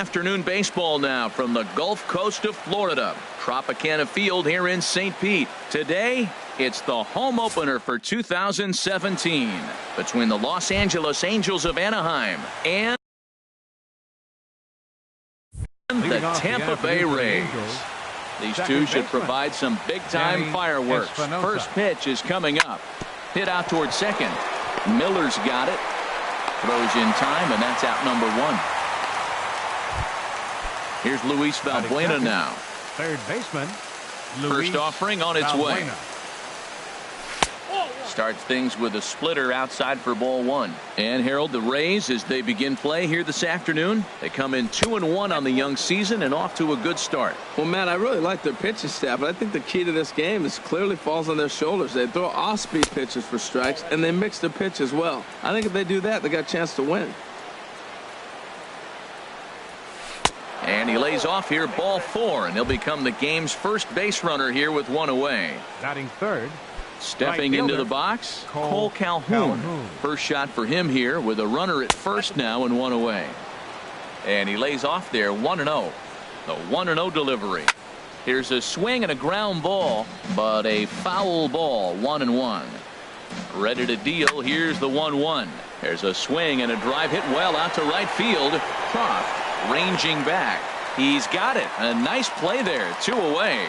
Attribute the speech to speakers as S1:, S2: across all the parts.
S1: afternoon baseball now from the Gulf Coast of Florida. Tropicana Field here in St. Pete. Today, it's the home opener for 2017 between the Los Angeles Angels of Anaheim and the Tampa Bay Rays. These two should provide some big-time fireworks. First pitch is coming up. Hit out towards second. Miller's got it. Throws in time, and that's out number one. Here's Luis Valbuena now.
S2: Third baseman.
S1: First offering on its way. Starts things with a splitter outside for ball one. And Harold, the Rays, as they begin play here this afternoon, they come in 2-1 on the young season and off to a good start.
S3: Well, Matt, I really like their pitching staff, but I think the key to this game is clearly falls on their shoulders. They throw off-speed pitches for strikes, and they mix their pitch as well. I think if they do that, they got a chance to win.
S1: And he lays off here, ball four, and he'll become the game's first base runner here with one away.
S2: Batting third.
S1: Stepping into the box, Cole Calhoun. First shot for him here with a runner at first now and one away. And he lays off there 1-0. The 1-0 delivery. Here's a swing and a ground ball, but a foul ball, 1-1. Ready to deal. Here's the 1-1. There's a swing and a drive hit well out to right field. Croft ranging back. He's got it. A nice play there. Two away.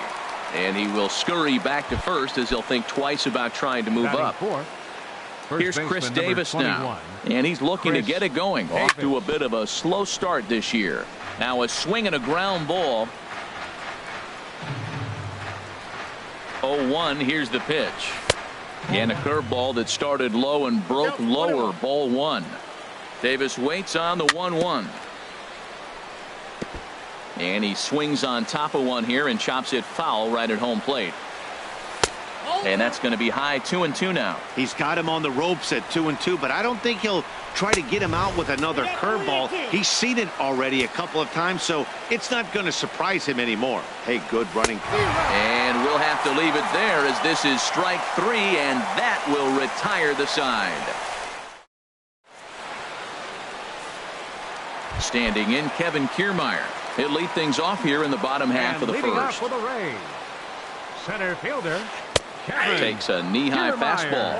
S1: And he will scurry back to first as he'll think twice about trying to move up. Here's Chris Davis now. And he's looking to get it going. Off to a bit of a slow start this year. Now a swing and a ground ball. 0-1. Here's the pitch. And a curveball that started low and broke lower. Ball one. Davis waits on the 1-1. And he swings on top of one here and chops it foul right at home plate. And that's going to be high 2-2 now.
S4: He's got him on the ropes at 2-2, but I don't think he'll try to get him out with another curveball. He's seen it already a couple of times, so it's not going to surprise him anymore. Hey, good running.
S1: And we'll have to leave it there as this is strike three, and that will retire the side. Standing in, Kevin Kiermaier. He'll lead things off here in the bottom half of the first.
S2: For the Rays, center fielder Kevin
S1: takes a knee-high fastball.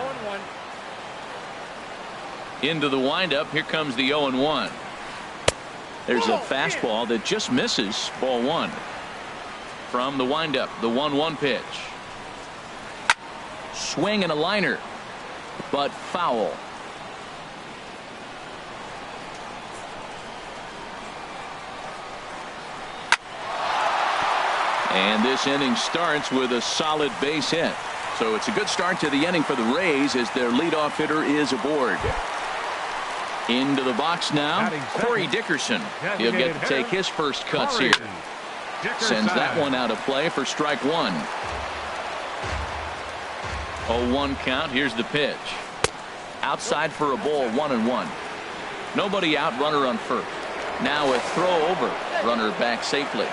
S1: Into the windup. Here comes the 0-1. There's a fastball that just misses. Ball one. From the windup, the 1-1 pitch. Swing and a liner, but foul. And this inning starts with a solid base hit. So it's a good start to the inning for the Rays as their leadoff hitter is aboard. Into the box now, Corey Dickerson. He'll get to take his first cuts here. Sends that one out of play for strike one. 0-1 count. Here's the pitch. Outside for a ball, 1-1. Nobody out, runner on first. Now a throw over. Runner back safely.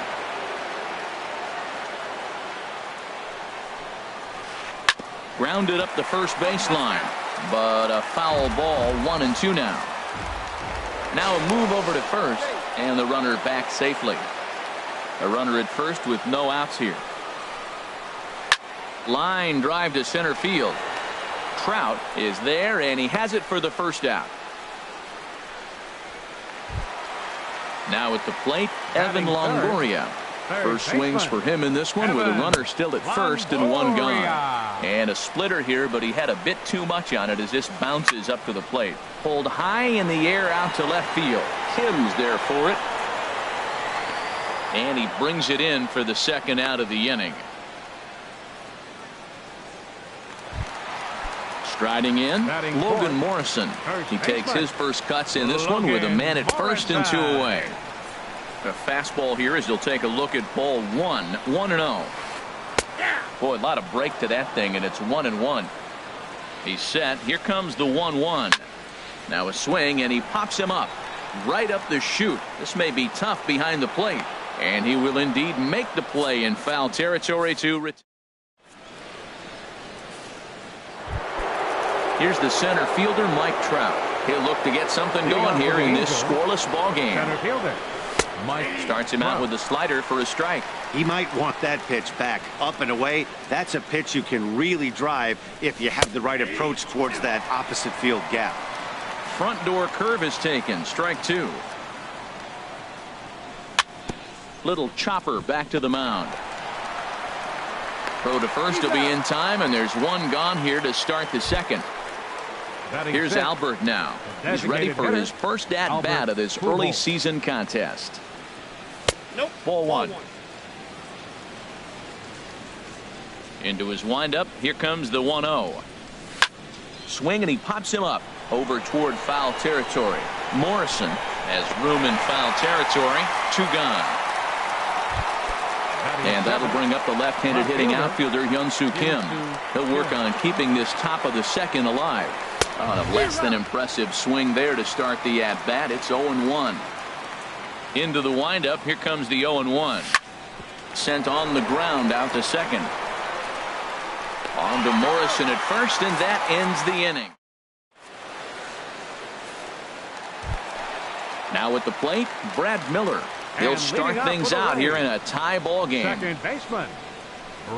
S1: Grounded up the first baseline, but a foul ball, 1-2 now. Now a move over to first, and the runner back safely. A runner at first with no outs here. Line drive to center field. Trout is there, and he has it for the first out. Now at the plate, Evan Longoria. First swings for him in this one with a runner still at first and one gone. And a splitter here, but he had a bit too much on it as this bounces up to the plate. Pulled high in the air out to left field. Kim's there for it. And he brings it in for the second out of the inning. Striding in, Logan Morrison. He takes his first cuts in this one with a man at first and two away. A fastball here as he'll take a look at ball one. 1-0. Boy, a lot of break to that thing, and it's 1-1. He's set. Here comes the 1-1. Now a swing, and he pops him up right up the chute. This may be tough behind the plate, and he will indeed make the play in foul territory to retire. Here's the center fielder, Mike Trout. He'll look to get something going here in this scoreless ball game.
S2: Center fielder
S1: Starts him out with a slider for a strike.
S4: He might want that pitch back, up and away. That's a pitch you can really drive if you have the right approach towards that opposite field gap.
S1: Front door curve is taken. Strike two. Little chopper back to the mound. Throw to first will be in time, and there's one gone here to start the second. Here's Albert now. He's ready for his first at-bat of this early season contest. Ball one. Into his windup. Here comes the 1-0. Swing, and he pops him up over toward foul territory. Morrison has room in foul territory. Two gone. And that'll bring up the left-handed hitting outfielder Hyun-Soo Kim. He'll work on keeping this top of the second alive. On a less than impressive swing there to start the at-bat. It's 0-1. Into the windup. Here comes the 0-1. Sent on the ground out to second. On to Morrison at first, and that ends the inning. Now at the plate, Brad Miller. He'll start things out here in a tie ball game.
S2: Second baseman,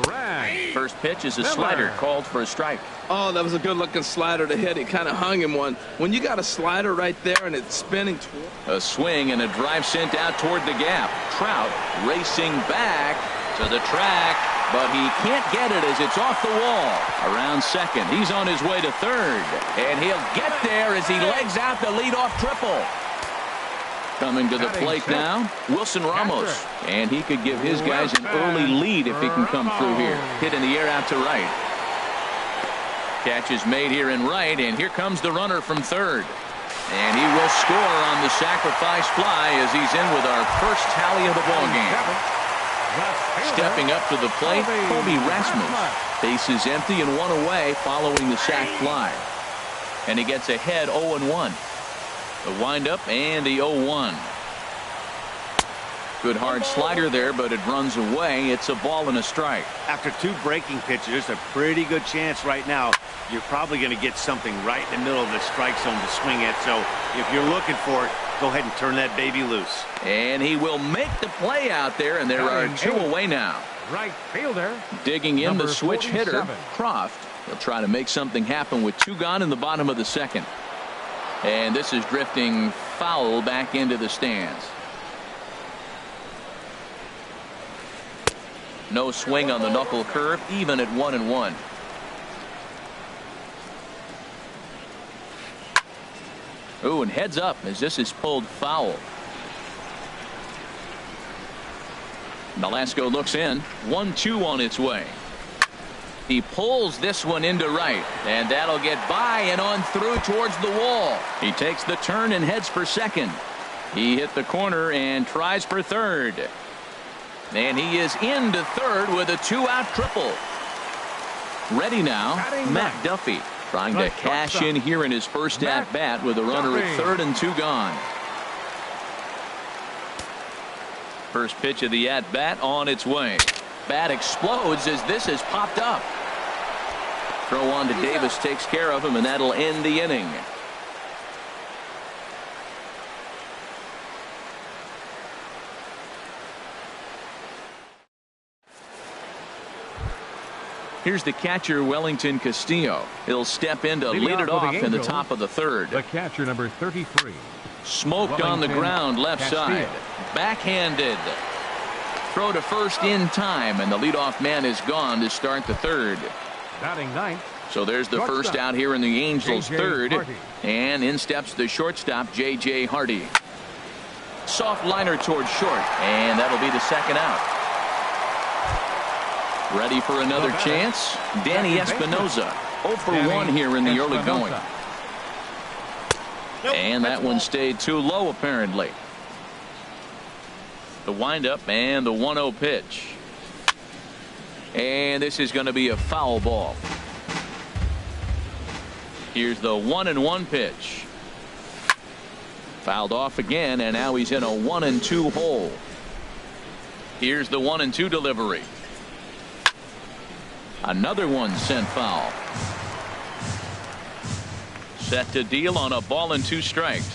S2: Brad.
S1: First pitch is a slider called for a strike.
S3: Oh, that was a good-looking slider to hit. He kind of hung him one. When you got a slider right there and it's spinning toward...
S1: A swing and a drive sent out toward the gap. Trout racing back to the track, but he can't get it as it's off the wall. Around second. He's on his way to third, and he'll get there as he legs out the leadoff triple. Coming to the plate now, Wilson Ramos. And he could give his guys an early lead if he can come through here. Hit in the air out to right. Catch is made here in right, and here comes the runner from third. And he will score on the sacrifice fly as he's in with our first tally of the ballgame. Stepping up to the plate, Kobe Rasmus. Bases empty and one away following the sac fly. And he gets ahead 0-1. The windup and the 0-1. Good hard slider there, but it runs away. It's a ball and a strike.
S4: After two breaking pitches, a pretty good chance right now. You're probably going to get something right in the middle of the strike zone to swing at. So if you're looking for it, go ahead and turn that baby loose.
S1: And he will make the play out there, and there are two away now.
S2: Right fielder.
S1: Digging in
S2: number
S1: the switch
S2: 47.
S1: hitter, Croft. He'll try to make something happen with two gone in the bottom of the second. And this is drifting foul back into the stands. No swing on the knuckle curve, even at 1-1. Ooh, and heads up as this is pulled foul. Nolasco looks in. 1-2 on its way. He pulls this one into right, and that'll get by and on through towards the wall. He takes the turn and heads for second. He hit the corner and tries for third. And he is into third with a two-out triple. Ready now, Matt Duffy trying to cash in here in his first at-bat with a runner at third and two gone. First pitch of the at-bat on its way. Bat explodes as this has popped up. Throw on to Davis takes care of him, and that'll end the inning. Here's the catcher, Wellington Castillo. He'll step in to lead it off in the top of the third.
S2: The catcher, number 33.
S1: Smoked on the ground left side. Backhanded. Throw to first in time, and the leadoff man is gone to start the third.
S2: Batting ninth.
S1: So there's the first out here in the Angels' third. And in steps the shortstop, J.J. Hardy. Soft liner towards short, and that'll be the second out. Ready for another chance? Danny Espinosa. 0 for 1 here in the early going. And that one stayed too low, apparently. The windup and the 1-0 pitch. And this is going to be a foul ball. Here's the 1-1 pitch. Fouled off again, and now he's in a 1-2 hole. Here's the 1-2 delivery. Another one sent foul. Set to deal on a ball and 2 strikes.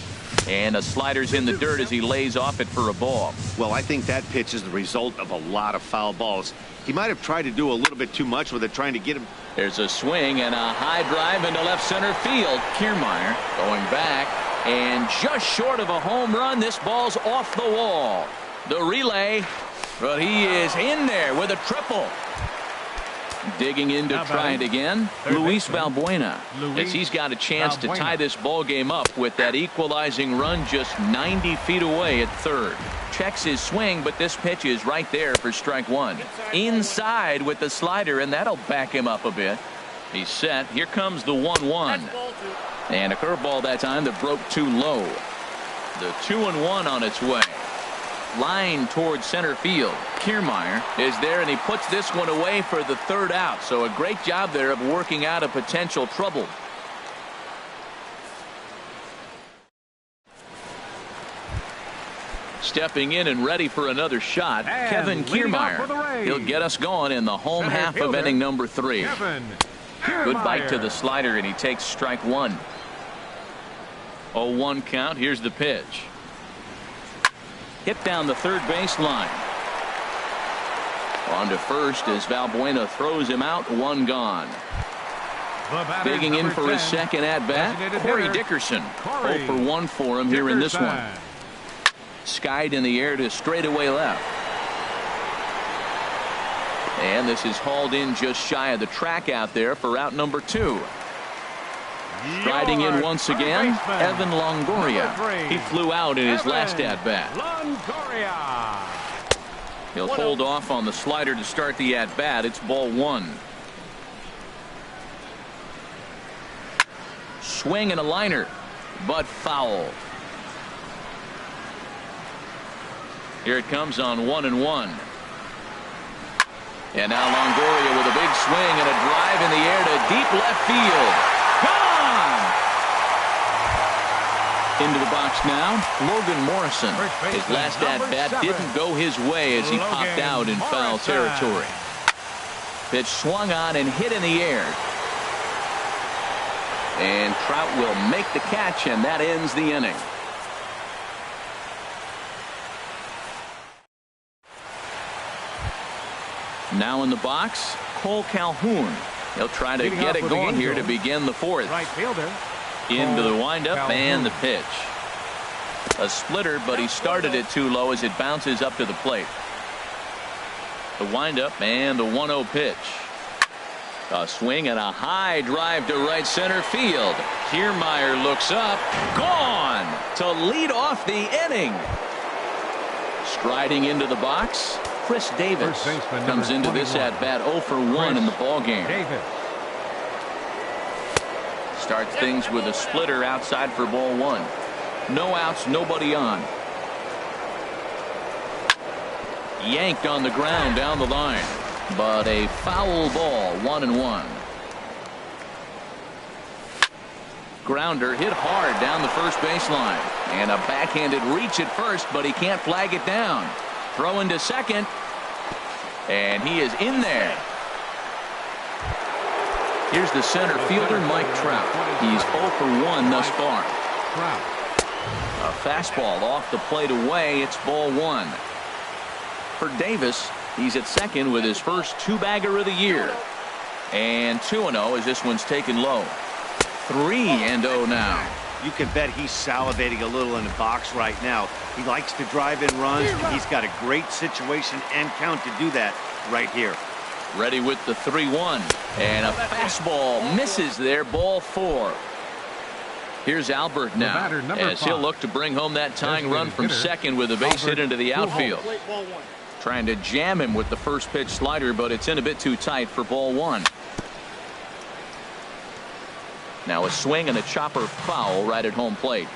S1: And a slider's in the dirt as he lays off it for a ball.
S4: Well, I think that pitch is the result of a lot of foul balls. He might have tried to do a little bit too much with it, trying to get him.
S1: There's a swing and a high drive into left center field. Kiermaier going back, and just short of a home run. This ball's off the wall. The relay, but he is in there with a triple. Digging in to try it again, Luis Valbuena, as he's got a chance to tie this ball game up with that equalizing run just 90 feet away at third. Checks his swing, but this pitch is right there for strike one. Inside with the slider, and that'll back him up a bit. He's set. Here comes the 1-1. And a curveball that time that broke too low. The 2-1 on its way. Line towards center field. Kiermaier is there, and he puts this one away for the third out. So a great job there of working out a potential trouble. Stepping in and ready for another shot,
S2: and
S1: Kevin Kiermaier. He'll get us going in the home
S2: center
S1: half
S2: fielder,
S1: of inning number 3. Good bite to the
S2: Kiermaier.
S1: slider, and he takes strike one. 0-1 count. Here's the pitch. Hit down the third baseline. On to first as Valbuena throws him out. One gone. Digging in for his second at bat, Corey Dickerson. 0 for 1 for him here in this one. Skied in the air to straightaway left. And this is hauled in just shy of the track out there for out number 2. Striding in once again, Evan Longoria. He flew out in his last at bat. He'll hold off on the slider to start the at bat. It's ball 1. Swing and a liner, but foul. Here it comes on 1-1. And now Longoria with a big swing and a drive in the air to deep left field. Gone! Into the box now, Logan Morrison. His last at-bat didn't go his way as he popped out in foul territory. Pitch swung on and hit in the air. And Trout will make the catch, and that ends the inning. Now in the box, Cole Calhoun. He'll try to get it going here to begin the 4th.
S2: Right fielder.
S1: Into the windup and the pitch. A splitter, but he started it too low as it bounces up to the plate. The windup and the 1-0 pitch. A swing and a high drive to right center field. Kiermaier looks up. Gone to lead off the inning. Striding into the box, Chris Davis comes into this at bat 0 for 1 in the ball game. Starts things with a splitter outside for ball 1. No outs, nobody on. Yanked on the ground down the line, but a foul ball. 1-1. Grounder hit hard down the first baseline, and a backhanded reach at first, but he can't flag it down. Throw into second, and he is in there. Here's the center fielder, Mike Trout. He's 0 for 1 thus far. A fastball off the plate away. It's ball 1. For Davis, he's at second with his first 2-bagger of the year. And 2-0 as this one's taken low. 3-0 now.
S4: You can bet he's salivating a little in the box right now. He likes to drive in runs, and he's got a great situation and count to do that right here.
S1: Ready with the 3-1, and a fastball misses there. Ball 4. Here's Albert now as he'll look to bring home that tying run from second with a base hit into the outfield. Trying to jam him with the first pitch slider, but it's in a bit too tight for ball 1. Now a swing and a chopper foul right at home plate.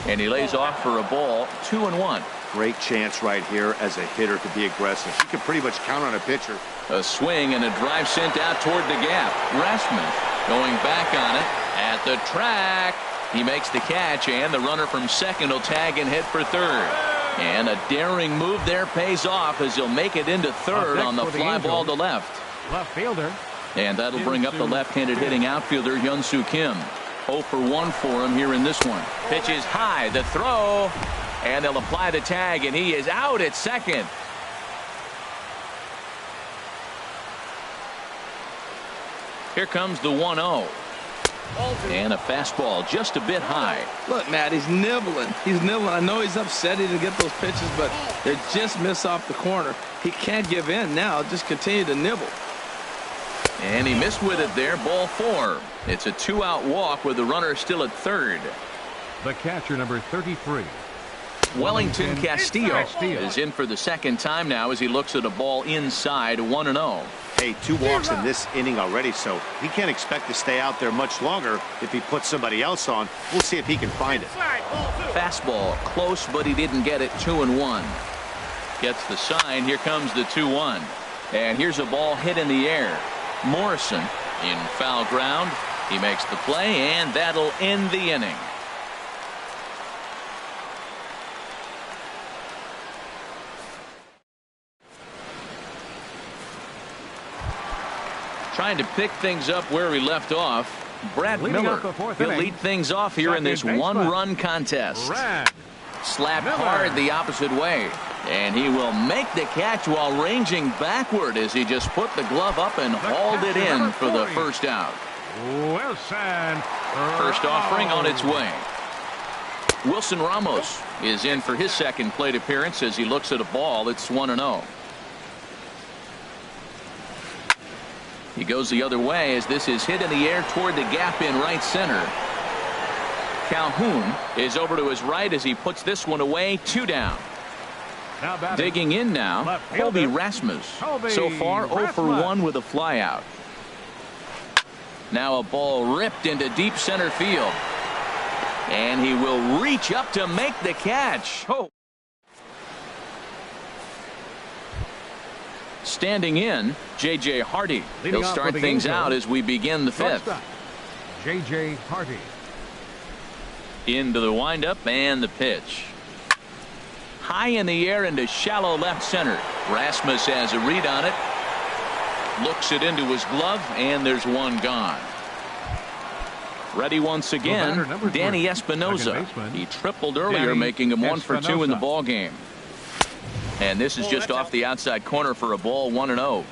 S1: And he lays off for a ball. 2-1.
S4: Great chance right here as a hitter to be aggressive. You can pretty much count on a pitcher.
S1: A swing and a drive sent out toward the gap. Rassman going back on it at the track. He makes the catch, and the runner from second will tag and head for third. And a daring move there pays off as he'll make it into third on the fly ball to left.
S2: Left fielder.
S1: And that'll bring up the left-handed hitting outfielder Hyun-Soo Kim. 0 for 1 for him here in this one. Pitch is high, the throw, and they'll apply the tag, and he is out at second. Here comes the 1-0. And a fastball just a bit high.
S3: Look, Matt, he's nibbling. He's nibbling. I know he's upset he didn't get those pitches, but they just miss off the corner. He can't give in now. Just continue to nibble.
S1: And he missed with it there. Ball 4. It's a 2-out walk with the runner still at third.
S2: The catcher, number 33.
S1: Wellington Castillo is in for the second time now as he looks at a ball inside 1-0.
S4: Hey, 2 walks in this inning already, so he can't expect to stay out there much longer if he puts somebody else on. We'll see if he can find it.
S1: Fastball close, but he didn't get it. 2-1. Gets the sign. Here comes the 2-1. And here's a ball hit in the air. Morrison in foul ground. He makes the play, and that'll end the inning. Trying to pick things up where we left off. Brad Miller will lead things off here in this one-run contest. Slapped hard the opposite way. And he will make the catch while ranging backward as he just put the glove up and hauled it in for the first out.
S2: Wilson.
S1: First offering on its way. Wilson Ramos is in for his second plate appearance as he looks at a ball. It's 1-0. He goes the other way as this is hit in the air toward the gap in right center. Calhoun is over to his right as he puts this one away. 2 down. Digging in now, Colby Rasmus. So far 0 for 1 with a flyout. Now a ball ripped into deep center field. And he will reach up to make the catch. Oh. Standing in, J.J. Hardy. He'll start things out as we begin the 5th.
S2: J.J. Hardy.
S1: Into the windup and the pitch. High in the air into shallow left center. Rasmus has a read on it. Looks it into his glove, and there's one gone. Ready once again, Danny Espinosa. He tripled earlier, making him 1 for 2 in the ball game. And this is just off the outside corner for a ball. 1-0.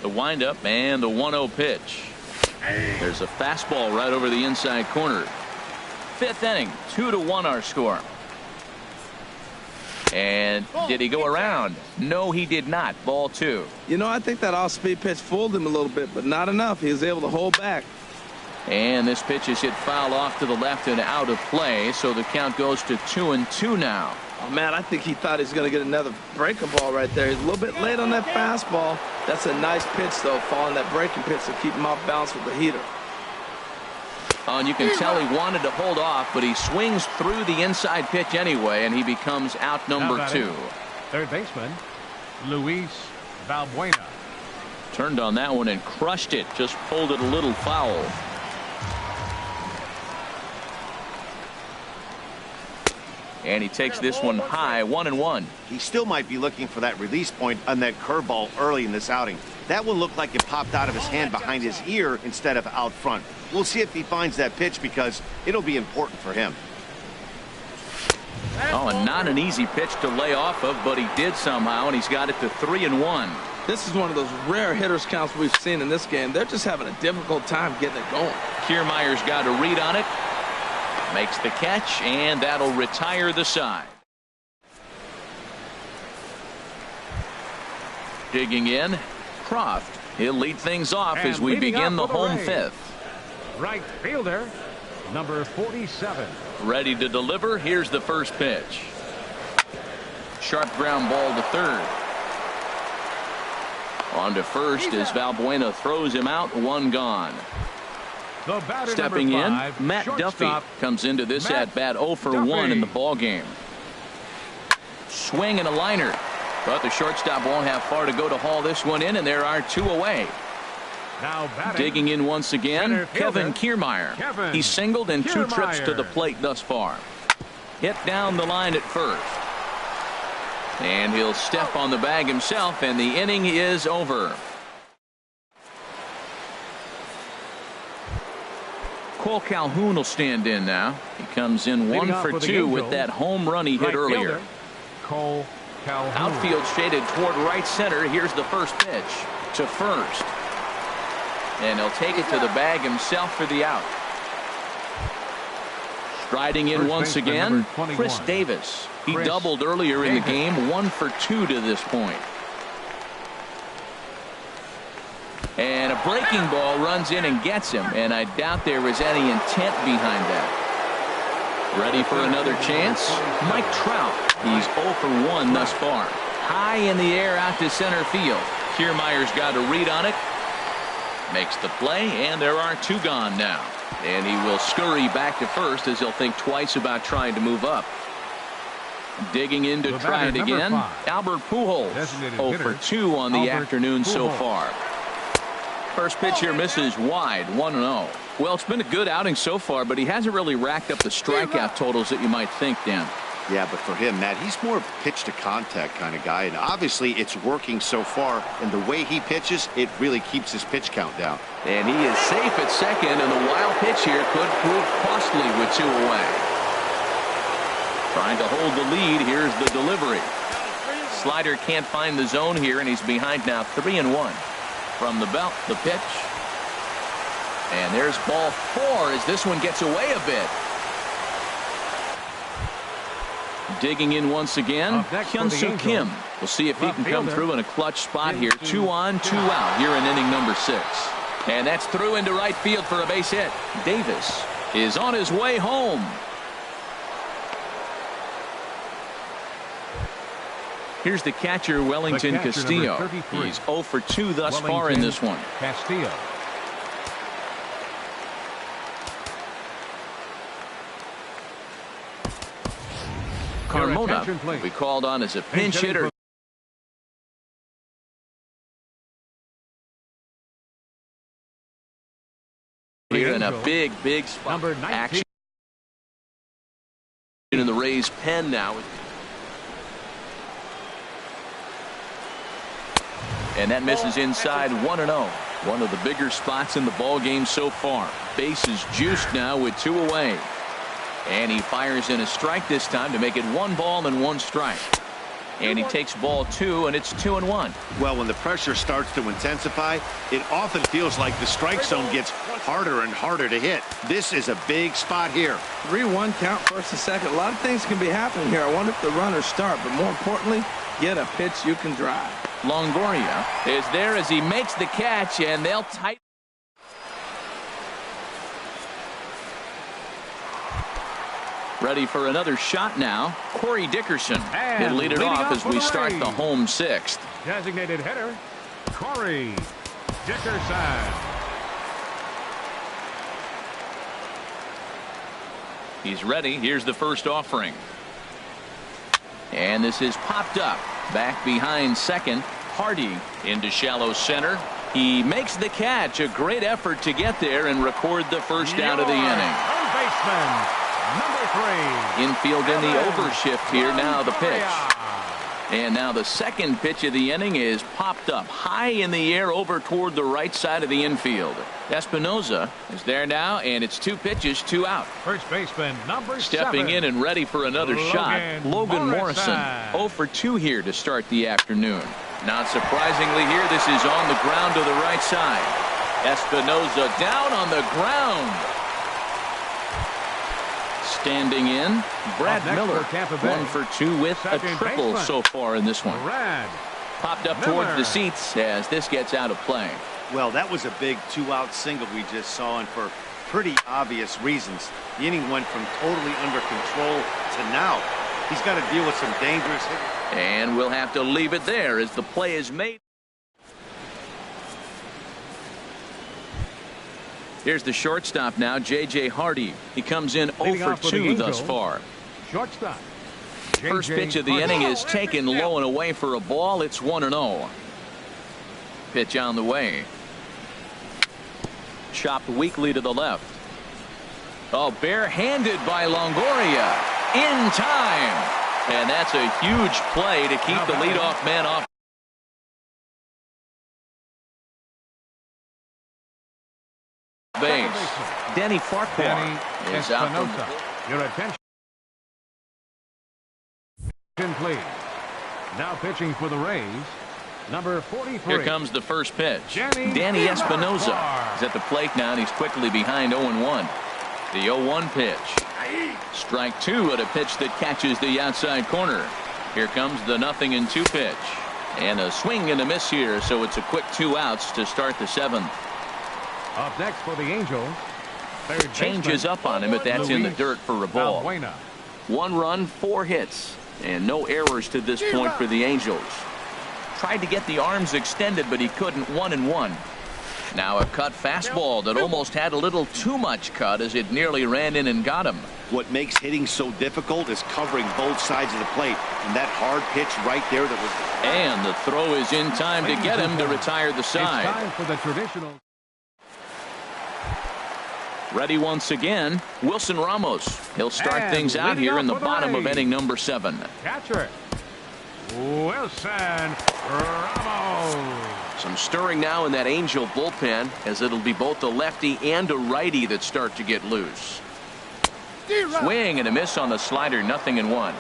S1: The windup and the 1-0 pitch. There's a fastball right over the inside corner. 5th inning, 2-1 our score. And did he go around? No, he did not. Ball 2.
S3: You know, I think that off-speed pitch fooled him a little bit, but not enough. He was able to hold back.
S1: And this pitch is hit foul off to the left and out of play, so the count goes to 2-2 now.
S3: Oh, man, I think he thought he was going to get another breaking ball right there. He's a little bit late on that fastball. That's a nice pitch, though, following that breaking pitch to keep him off balance with the heater.
S1: Oh, and you can tell he wanted to hold off, but he swings through the inside pitch anyway, and he becomes out number 2.
S2: Third baseman, Luis Valbuena.
S1: Turned on that one and crushed it. Just pulled it a little foul. And he takes this one high, 1-1.
S4: He still might be looking for that release point on that curveball early in this outing. That one looked like it popped out of his hand behind his ear instead of out front. We'll see if he finds that pitch because it'll be important for him.
S1: Oh, and not an easy pitch to lay off of, but he did somehow, and he's got it to 3-1.
S3: This is one of those rare hitters counts we've seen in this game. They're just having a difficult time getting it going.
S1: Kiermaier's got a read on it. Makes the catch, and that'll retire the side. Digging in, Croft. He'll lead things off as we begin the home 5th.
S2: Right fielder, number 47.
S1: Ready to deliver. Here's the first pitch. Sharp ground ball to third. On to first as Valbuena throws him out. 1 gone. Stepping in, Matt Duffy comes into this at-bat 0 for 1 in the ball game. Swing and a liner. But the shortstop won't have far to go to haul this one in, and there are 2 away.
S2: Now
S1: digging in once again, Kevin Kiermaier. He's singled in 2 trips to the plate thus far. Hit down the line at first. And he'll step on the bag himself, and the inning is over. Cole Calhoun will stand in now. He comes in 1 for 2 with that home run he hit earlier.
S2: Cole Calhoun.
S1: Outfield shaded toward right center. Here's the first pitch to first. And he'll take it to the bag himself for the out. Striding in once again, Chris Davis. He doubled earlier in the game, 1 for 2 to this point. And a breaking ball runs in and gets him, and I doubt there was any intent behind that. Ready for another chance? Mike Trout. He's 0 for 1 thus far. High in the air out to center field. Kiermaier's got a read on it. Makes the play, and there are 2 gone now. And he will scurry back to first as he'll think twice about trying to move up. Digging in to try it again. Albert Pujols, 0 for 2 on the afternoon so far. First pitch here misses wide, 1-0. Well, it's been a good outing so far, but he hasn't really racked up the strikeout totals that you might think, Dan.
S4: Yeah, but for him, Matt, he's more of a pitch to contact kind of guy, and obviously it's working so far, and the way he pitches, it really keeps his pitch count down.
S1: And he is safe at second, and the wild pitch here could prove costly with 2 away. Trying to hold the lead. Here's the delivery. Slider can't find the zone here, and he's behind now 3-1. From the belt, the pitch. And there's ball 4 as this one gets away a bit. Digging in once again, Hyun-Soo Kim. We'll see if he can come through in a clutch spot here. 2 on, 2 out here in inning number 6. And that's through into right field for a base hit. Davis is on his way home. Here's the catcher, Wellington Castillo. He's 0 for 2 thus far in this one.
S2: Castillo.
S1: Carmona will be called on as a pinch hitter. Here in a big spot. Action in the Rays' pen now. And that misses inside, 1-0. One of the bigger spots in the ball game so far. Bases juiced now with 2 away. And he fires in a strike this time to make it 1 ball and 1 strike. And he takes ball 2, and it's 2-1.
S4: Well, when the pressure starts to intensify, it often feels like the strike zone gets harder and harder to hit. This is a big spot here.
S3: 3-1 count, first and second. A lot of things can be happening here. I wonder if the runners start, but more importantly, get a pitch you can drive.
S1: Longoria is there as he makes the catch, and they'll tighten. Ready for another shot now. Corey Dickerson. He'll lead it off as we start the home 6th.
S2: Designated hitter, Corey Dickerson.
S1: He's ready. Here's the first offering. And this is popped up. Back behind second. Hardy into shallow center. He makes the catch. A great effort to get there and record the first out of the inning.
S2: Third baseman, number 3.
S1: Infield in the overshift here. Now the pitch. And now the second pitch of the inning is popped up high in the air over toward the right side of the infield. Espinoza is there now, and it's 2 pitches, 2 out.
S2: First baseman, number 7.
S1: Stepping in and ready for another shot, Logan Morrison. 0 for 2 here to start the afternoon. Not surprisingly here, this is on the ground to the right side. Espinoza down on the ground. Standing in, Brad Miller, 1 for 2 with a triple so far in this one. Popped up towards the seats as this gets out of play.
S4: Well, that was a big 2-out single we just saw, and for pretty obvious reasons. The inning went from totally under control to now. He's got to deal with some dangerous hits.
S1: And we'll have to leave it there as the play is made. Here's the shortstop now, J.J. Hardy. He comes in 0 for 2 thus far.
S2: Shortstop.
S1: First pitch of the inning is taken low and away for a ball. It's 1-0. Pitch on the way. Chopped weakly to the left. Oh, barehanded by Longoria. In time. And that's a huge play to keep the leadoff man off base. Danny Farquhar is out from the...
S2: Your attention, please. Now pitching for the Rays, number 43.
S1: Here comes the first pitch.
S2: Danny
S1: Espinosa
S2: Farquhar
S1: is at the plate now, and he's quickly behind 0-1. The 0-1 pitch. Strike two at a pitch that catches the outside corner. Here comes the 0-2 pitch. And a swing and a miss here, so it's a quick 2 outs to start the 7th.
S2: Up next for the Angels, third
S1: Changes
S2: baseman,
S1: up on him, but that's in the
S2: Luis
S1: dirt for a ball.
S2: Valbuena.
S1: 1 run, 4 hits, and no errors to this point for the Angels. Tried to get the arms extended, but he couldn't. 1-1. Now a cut fastball that almost had a little too much cut as it nearly ran in and got him.
S4: What makes hitting so difficult is covering both sides of the plate, and that hard pitch right there that was...
S1: And the throw is in time to get him to retire the
S2: It's
S1: side.
S2: time for the traditional.
S1: Ready once again, Wilson Ramos. He'll start
S2: And
S1: things out
S2: leading
S1: here
S2: off
S1: in the
S2: for the
S1: bottom of
S2: Rays.
S1: inning number 7.
S2: Catcher, Wilson Ramos.
S1: Some stirring now in that Angel bullpen, as it'll be both a lefty and a righty that start to get loose. Swing and a miss on the slider, 0-1.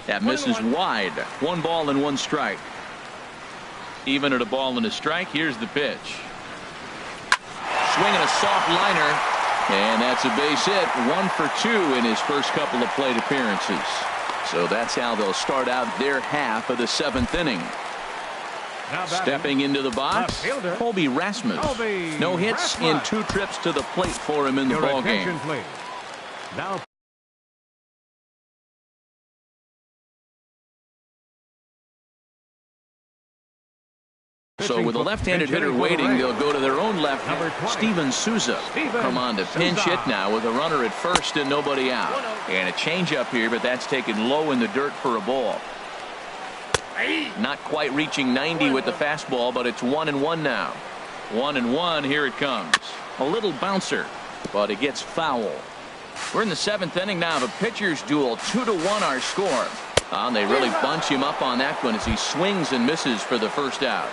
S1: That misses wide. 1 ball and 1 strike. Even at a ball and a strike, here's the pitch. Swinging a soft liner, and that's a base hit. 1 for 2 in his first couple of plate appearances. So that's how they'll start out their half of the 7th inning.
S2: Now batting,
S1: Stepping into the box,
S2: left fielder,
S1: Colby Rasmus.
S2: Colby
S1: No hits in
S2: Rasmus.
S1: 2 trips to the plate for him in the
S2: Your
S1: ball
S2: attention,
S1: game.
S2: please. Now
S1: So with a left-handed hitter waiting, they'll go to their own left.
S2: Number 20.
S1: Steven Souza come on to pinch
S2: Souza.
S1: hit now with a runner at first and nobody out. And a changeup here, but that's taken low in the dirt for a ball. Not quite reaching 90 with the fastball, but it's 1-1 now. 1-1, here it comes. A little bouncer, but it gets foul. We're in the 7th inning now of a pitcher's duel. 2-1 our score. And they really bunch him up on that one as he swings and misses for the first out.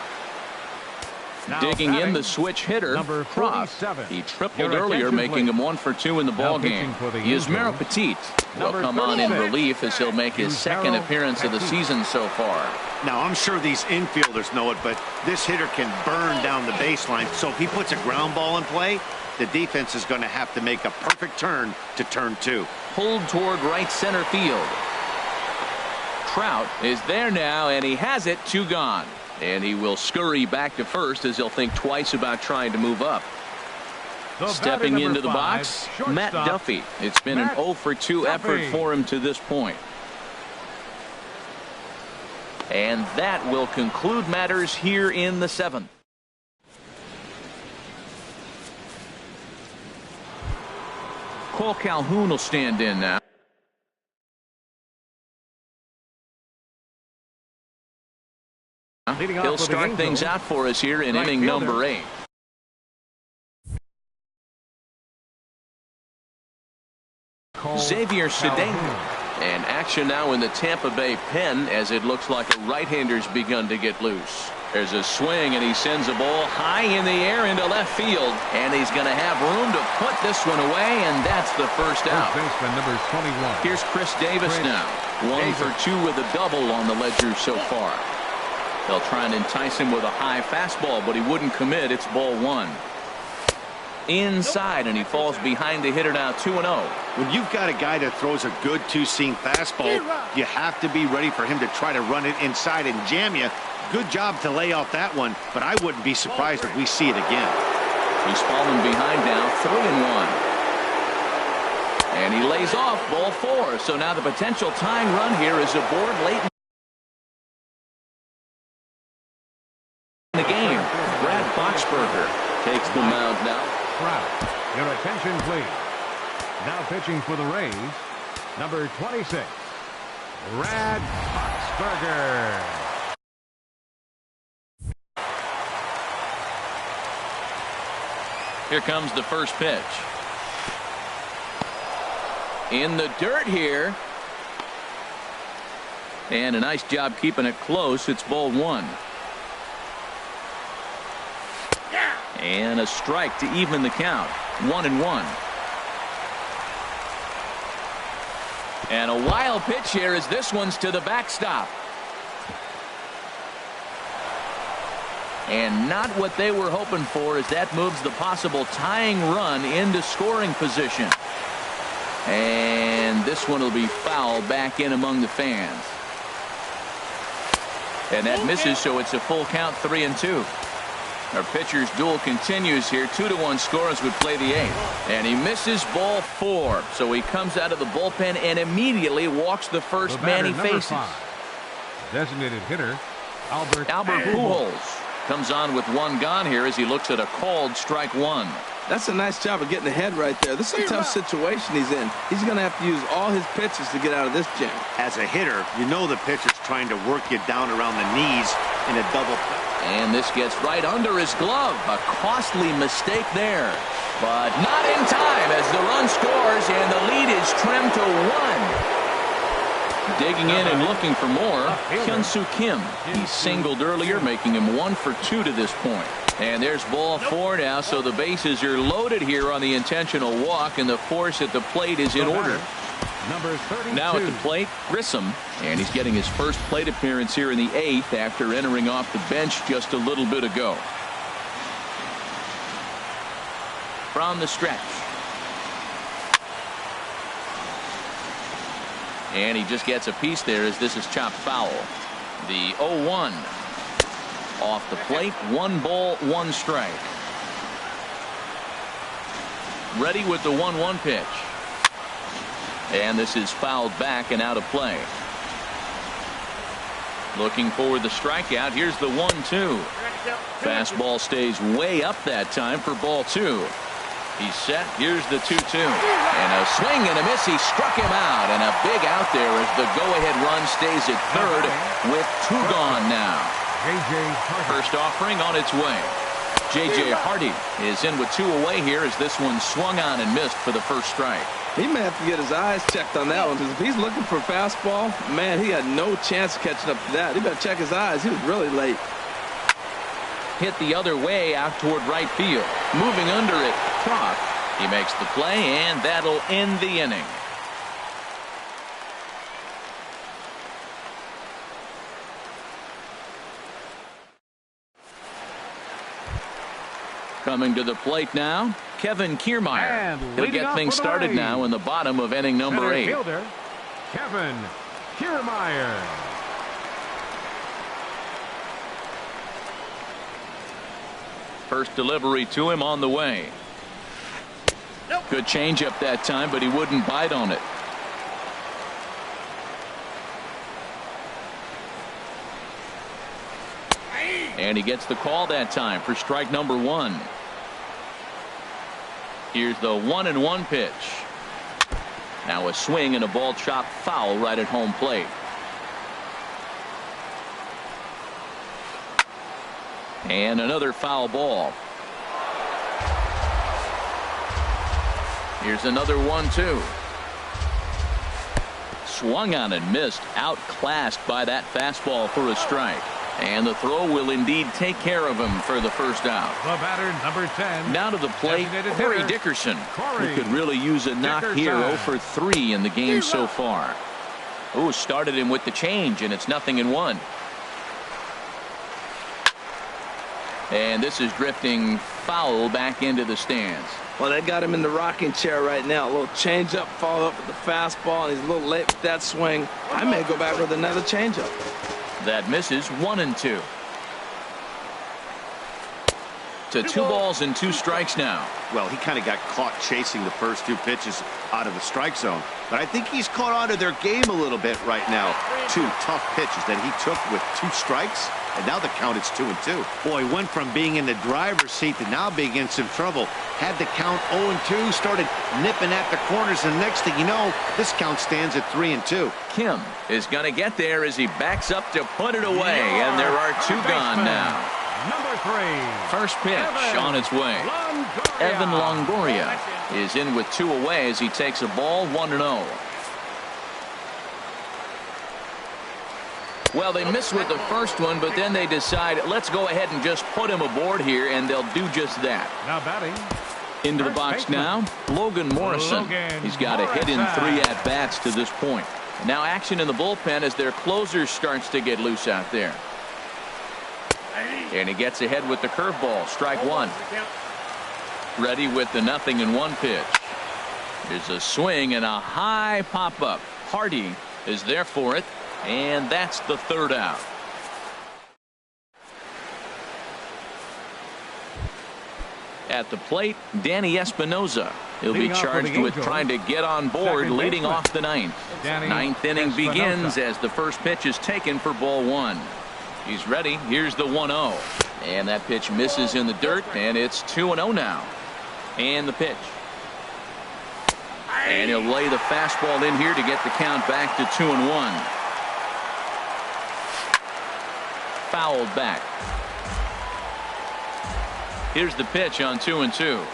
S2: Now
S1: Digging in
S2: batting,
S1: the switch hitter,
S2: number
S1: Croft.
S2: 47.
S1: He tripled
S2: Your
S1: earlier,
S2: attention,
S1: making
S2: please.
S1: him 1 for 2 in the ball game.
S2: pitching for the
S1: Yusmeiro
S2: Angels,
S1: Petit will
S2: number
S1: come on in
S2: 36.
S1: relief as he'll make his second
S2: Yusmeiro
S1: appearance of the
S2: Petit.
S1: season so far.
S4: Now, I'm sure these infielders know it, but this hitter can burn down the baseline. So if he puts a ground ball in play, the defense is going to have to make a perfect turn to turn 2.
S1: Pulled toward right center field. Trout is there now, and he has it. 2 gone. And he will scurry back to first as he'll think twice about trying to move up.
S2: The
S1: Stepping
S2: batter,
S1: into the
S2: number 5,
S1: box,
S2: shortstop,
S1: Matt Duffy. It's been
S2: Matt
S1: an 0 for 2 effort
S2: Duffy.
S1: for him to this point. And that will conclude matters here in the 7th. Cole Calhoun will stand in now.
S2: Leading off
S1: He'll
S2: for the
S1: start
S2: Angels,
S1: things out for us here in
S2: right
S1: inning
S2: fielder.
S1: number 8.
S2: Cole
S1: Xavier Cedeno.
S2: Calhoun.
S1: And action now in the Tampa Bay pen as it looks like a right-hander's begun to get loose. There's a swing and he sends a ball high in the air into left field, and he's going to have room to put this one away, and that's the first out.
S2: First baseman number 21.
S1: Here's Chris Davis now. 1 for 2 with a double on the ledger so far. They'll try and entice him with a high fastball, but he wouldn't commit. It's ball 1. Inside, and he falls behind the hitter now. 2-0.
S4: When you've got a guy that throws a good 2-seam fastball, you have to be ready for him to try to run it inside and jam you. Good job to lay off that one, but I wouldn't be surprised if we see it again.
S1: He's fallen behind now. 3-1. And he lays off ball 4. So now the potential tying run here is aboard late in the game. Brad Boxberger takes the mound now.
S2: Trout. Your attention, please. Now pitching for the Rays, number 26, Brad Boxberger.
S1: Here comes the first pitch. In the dirt here. And a nice job keeping it close. It's ball 1. And a strike to even the count. 1-1. And a wild pitch here as this one's to the backstop. And not what they were hoping for, as that moves the possible tying run into scoring position. And this one will be fouled back in among the fans. And that misses, so it's a full count, 3-2. Our pitcher's duel continues here. 2-1 scores would play the eighth. And he misses ball 4. So he comes out of the bullpen and immediately walks the first man he faces.
S2: 5. Designated hitter, Albert
S1: Pujols comes on with one gone here as he looks at a called strike 1.
S3: That's a nice job of getting ahead right there. This is a tough situation he's in. He's going to have to use all his pitches to get out of this jam.
S4: As a hitter, you know the pitcher's trying to work you down around the knees in a double play.
S1: And this gets right under his glove. A costly mistake there. But not in time as the run scores and the lead is trimmed to 1. Digging in and looking for more, Hyun-Soo Kim. He singled earlier, making him 1 for 2 to this point. And there's ball 4 now, so the bases are loaded here on the intentional walk, and the force at the plate is in order. Now at the plate, Grissom, and he's getting his first plate appearance here in the 8th after entering off the bench just a little bit ago. From the stretch. And he just gets a piece there as this is chopped foul. The 0-1 off the plate. 1 ball, 1 strike. Ready with the 1-1 pitch. And this is fouled back and out of play. Looking for the strikeout. Here's the 1-2. Fastball stays way up that time for ball 2. He's set. Here's the 2-2. And a swing and a miss. He struck him out. And a big out there as the go-ahead run stays at third with 2 gone now. First offering on its way. J.J. Hardy is in with 2 away here as this one swung on and missed for the first strike.
S3: He may have to get his eyes checked on that one, because if he's looking for a fastball, man, he had no chance of catching up to that. He better check his eyes. He was really late.
S1: Hit the other way out toward right field. Moving under it, Croft. He makes the play, and that'll end the inning. Coming to the plate now, Kevin Kiermaier. He'll get things started now in the bottom of inning number 8.
S2: Fielder, Kevin Kiermaier.
S1: First delivery to him on the way. Good changeup that time, but he wouldn't bite on it. And he gets the call that time for strike number 1. Here's the 1-1 pitch. Now a swing and a ball chopped foul right at home plate. And another foul ball. Here's another 1-2. Swung on and missed. Outclassed by that fastball for a strike. And the throw will indeed take care of him for the first out.
S2: The batter, number 10.
S1: Now to the plate, Corey Dickerson, who could really use a knock here. 0 for 3 in the game so far. Oh, started him with the change, and it's 0-1. And this is drifting foul back into the stands.
S3: Well, they got him in the rocking chair right now. A little changeup, followed up with the fastball, and he's a little late with that swing. I may go back with another changeup.
S1: That misses. 1-2. To 2 balls and 2 strikes now.
S4: Well, he kind of got caught chasing the first 2 pitches out of the strike zone. But I think he's caught on to their game a little bit right now. 2 tough pitches that he took with 2 strikes. And now the count is 2-2. Boy, went from being in the driver's seat to now being in some trouble. Had the count 0-2, started nipping at the corners, and next thing you know, this count stands at 3-2.
S1: Kim is going to get there as he backs up to put it away, and there are 2 gone now.
S2: Number 3.
S1: First pitch on its way. Evan Longoria is in with 2 away as he takes a ball. 1-0. Well, they miss with the first one, but then they decide, let's go ahead and just put him aboard here, and they'll do just that.
S2: Now batting.
S1: Into the box now, Logan Morrison. He's got a hit in 3 at-bats to this point. Now action in the bullpen as their closer starts to get loose out there. And he gets ahead with the curveball. Strike one. Ready with the 0-1 pitch. There's a swing and a high pop-up. Hardy is there for it, and that's the 3rd out. At the plate, Danny Espinoza. He'll be charged with trying to get on board leading off the 9th. 9th inning begins as the first pitch is taken for ball 1. He's ready. Here's the 1-0. And that pitch misses in the dirt, and it's 2-0 now. And the pitch. And he'll lay the fastball in here to get the count back to 2-1. Fouled back. Here's the pitch on 2-2.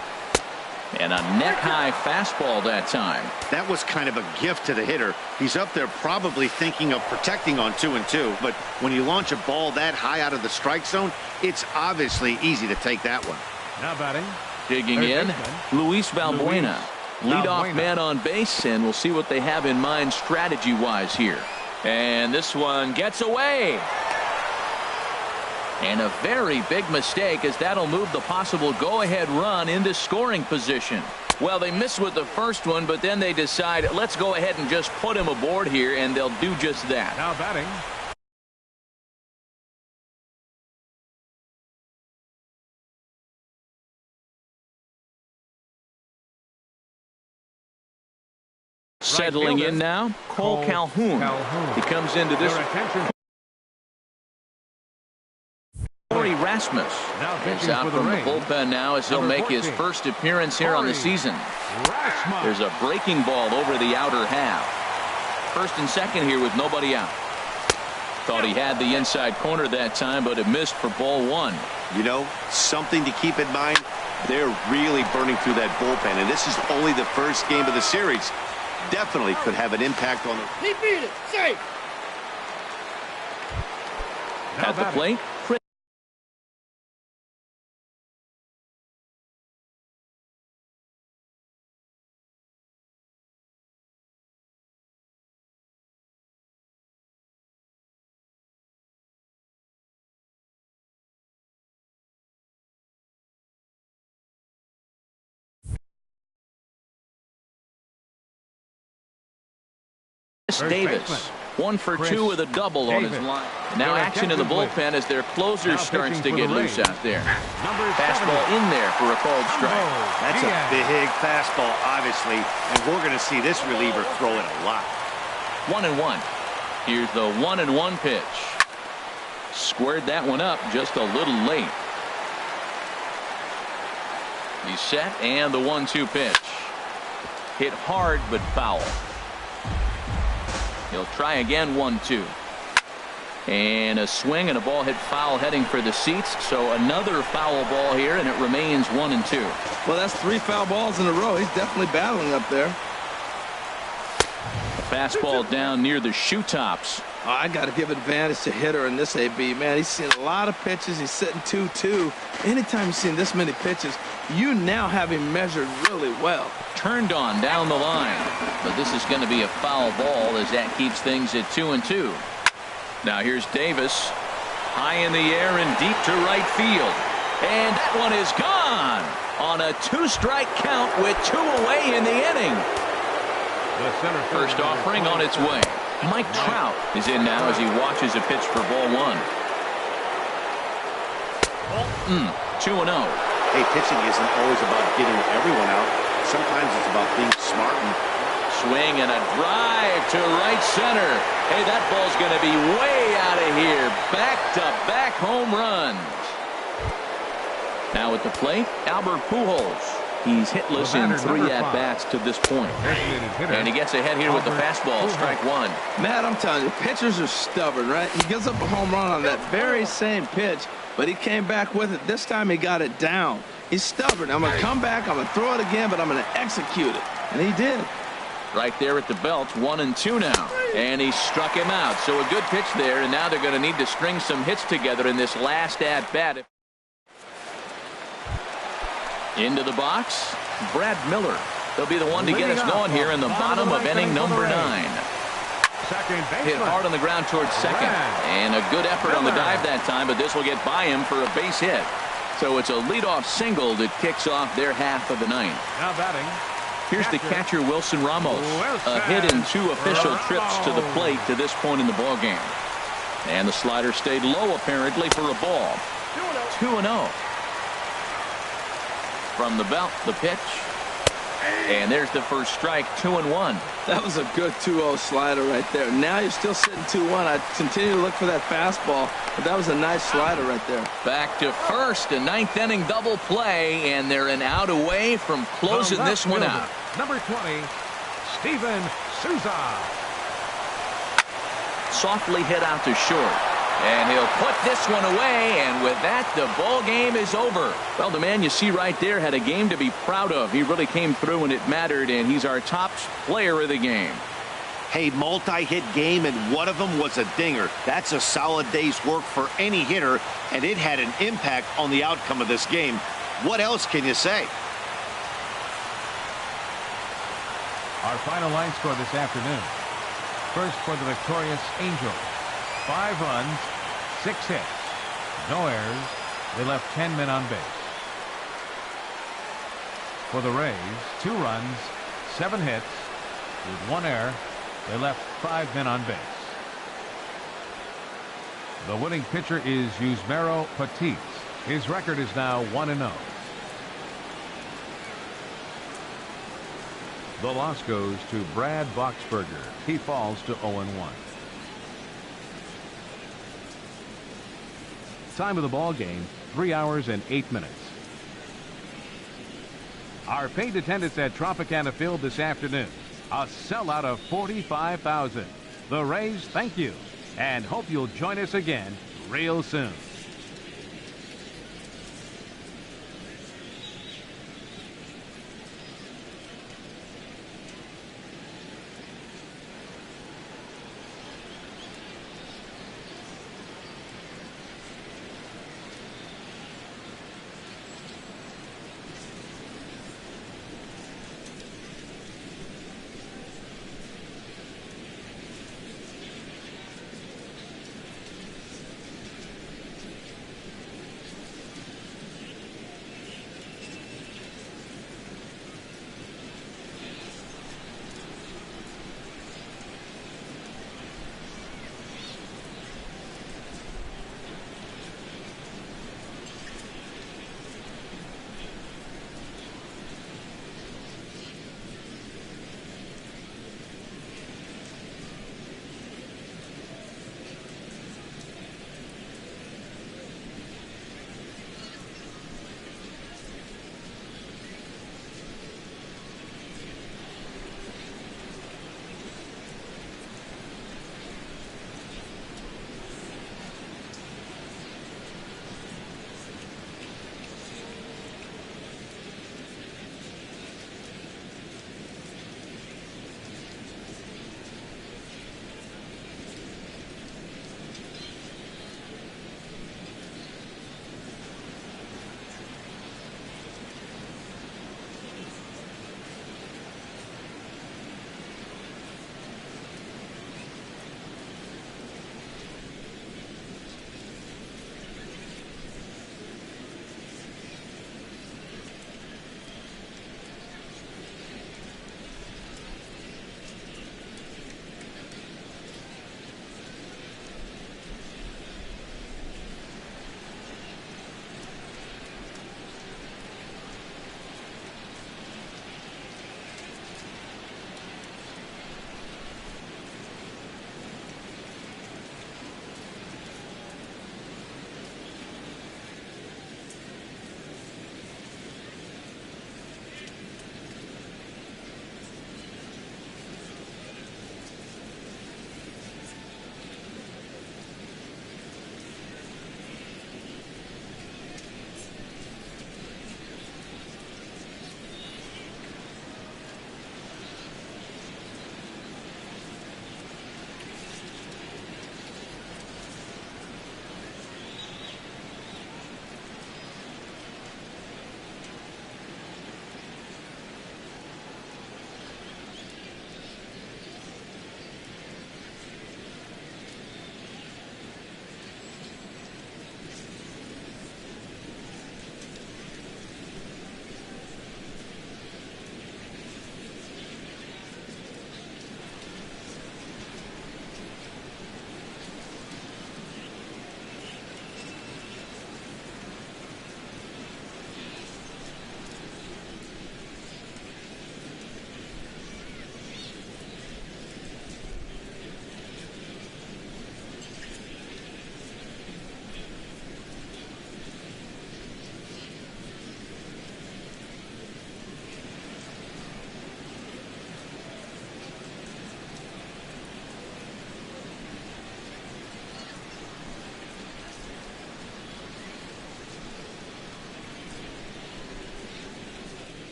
S1: And a neck-high fastball that time.
S4: That was kind of a gift to the hitter. He's up there probably thinking of protecting on 2-2, but when you launch a ball that high out of the strike zone, it's obviously easy to take that one.
S2: Now batting.
S1: Digging in, Luis Valbuena. Leadoff man on base, and we'll see what they have in mind strategy-wise here. And this one gets away. And a very big mistake, as that'll move the possible go-ahead run into scoring position. Well, they miss with the first one, but then they decide, let's go ahead and just put him aboard here, and they'll do just that.
S2: Now batting.
S1: Settling in now, Cole Calhoun. He comes into this. Corey Rasmus is out from the bullpen now as he'll make his first appearance here on the season. There's a breaking ball over the outer half. First and second here with nobody out. Thought he had the inside corner that time, but it missed for ball 1.
S4: You know, something to keep in mind, they're really burning through that bullpen, and this is only the first game of the series. Definitely could have an impact on them.
S5: He beat it. Safe.
S1: At the plate, Chris. Davis. 1 for 2 with a double on his line. Now action in the bullpen as their closer starts to get loose out there. Fastball in there for a called strike.
S4: That's a big fastball, obviously, and we're going to see this reliever throw it a lot.
S1: 1-1. Here's the 1-1 pitch. Squared that one up just a little late. He's set, and the 1-2 pitch. Hit hard but foul. He'll try again. 1-2. And a swing and a ball hit foul heading for the seats. So another foul ball here, and it remains 1-2.
S3: Well, that's 3 foul balls in a row. He's definitely battling up there.
S1: A fastball down near the shoe tops.
S3: Oh, I got to give advantage to hitter in this AB. Man, he's seen a lot of pitches. He's sitting 2-2. Anytime you've seen this many pitches, you now have him measured really well.
S1: Turned on down the line. But this is going to be a foul ball as that keeps things at 2-2. Now here's Davis. High in the air and deep to right field. And that one is gone on a 2-strike count with 2 away in the inning. First offering on its way. Mike Trout is in now as he watches a pitch for ball 1. 2-0.
S4: Hey, pitching isn't always about getting everyone out. Sometimes it's about being smart. And
S1: swing and a drive to right center. Hey, that ball's going to be way out of here. Back-to-back home runs. Now at the plate, Albert Pujols. He's hitless in 3 at-bats to this point. And he gets ahead here with the fastball. Strike 1.
S3: Matt, I'm telling you, pitchers are stubborn, right? He gives up a home run on that very same pitch, but he came back with it. This time he got it down. He's stubborn. I'm going to come back, I'm going to throw it again, but I'm going to execute it. And he did.
S1: Right there at the belt, 1-2 now. And he struck him out. So a good pitch there, and now they're going to need to string some hits together in this last at-bat. Into the box, Brad Miller. He'll be the one to get us going here in the bottom of inning number 9. Hit hard on the ground towards second. And a good effort on the dive that time, but this will get by him for a base hit. So it's a leadoff single that kicks off their half of the 9th.
S2: Now batting.
S1: Here's the catcher, Wilson Ramos. A hit in 2 official trips to the plate to this point in the ball game. And the slider stayed low, apparently, for a ball. 2-0. From the belt, the pitch. And there's the first strike, 2-1.
S3: That was a good 2-0 slider right there. Now you're still sitting 2-1. I'd continue to look for that fastball, but that was a nice slider right there.
S1: Back to first, a 9th inning double play, and they're an out away from closing this one out.
S2: Number 20, Steven Souza.
S1: Softly hit out to short. And he'll put this one away, and with that, the ball game is over. Well, the man you see right there had a game to be proud of. He really came through when it mattered, and he's our top player of the game.
S4: Hey, multi-hit game, and one of them was a dinger. That's a solid day's work for any hitter, and it had an impact on the outcome of this game. What else can you say?
S2: Our final line score this afternoon. First for the victorious Angels. 5 runs, 6 hits, no errors. They left 10 men on base. For the Rays, 2 runs, 7 hits, with 1 error. They left 5 men on base. The winning pitcher is Yusmeiro Petit. His record is now 1-0. The loss goes to Brad Boxberger. He falls to 0-1. Time of the ball game, 3 hours and 8 minutes. Our paid attendance at Tropicana Field this afternoon, a sellout of 45,000. The Rays thank you and hope you'll join us again real soon.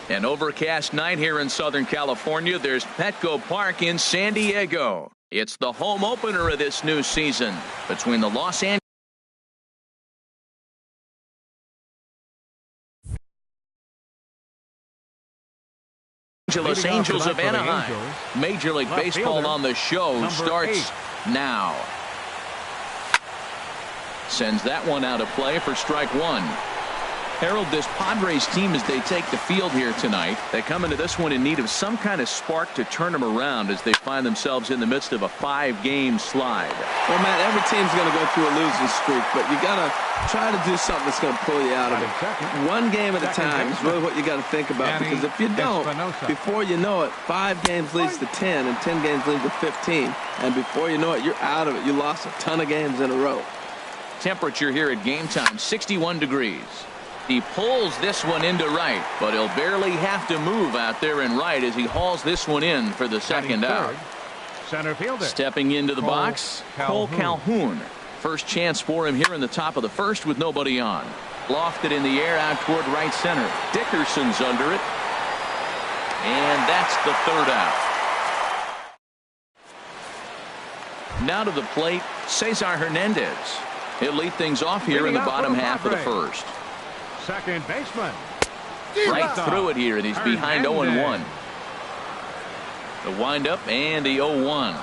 S1: An overcast night here in Southern California. There's Petco Park in San Diego. It's the home opener of this new season between the Los Angeles Angels of Anaheim. Major League Baseball on the show starts now. Sends that one out of play for strike one. Harold, this Padres team, as they take the field here tonight, they come into this one in need of some kind of spark to turn them around as they find themselves in the midst of a 5-game slide.
S3: Well, Matt, every team's going to go through a losing streak, but you got to try to do something that's going to pull you out of it. One game at a time is really what you got to think about, because if you don't, before you know it, 5 games leads to 10, and 10 games lead to 15, and before you know it, you're out of it. You lost a ton of games in a row.
S1: Temperature here at game time, 61 degrees. He pulls this one into right, but he'll barely have to move out there in right as he hauls this one in for the second out.
S2: Center fielder.
S1: Stepping into the box, Cole Calhoun. First chance for him here in the top of the first with nobody on. Lofted in the air out toward right center. Dickerson's under it. And that's the third out. Now to the plate, Cesar Hernandez. He'll lead things off here in the bottom half of the first.
S2: Second baseman.
S1: Right through it here, and he's behind 0-1. The windup and the 0-1.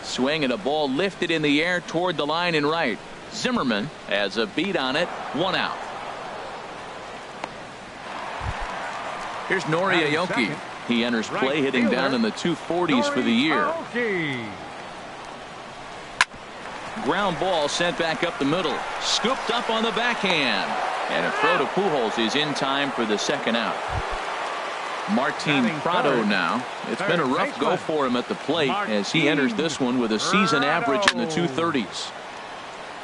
S1: Swing and a ball lifted in the air toward the line in right. Zimmerman has a beat on it. 1 out. Here's Nori Aoki. He enters play hitting down in the 240s for the year. Ground ball sent back up the middle. Scooped up on the backhand. And a throw to Pujols is in time for the second out. Martin Prado now. It's been a rough go for him at the plate as he enters this one with a season average in the 230s.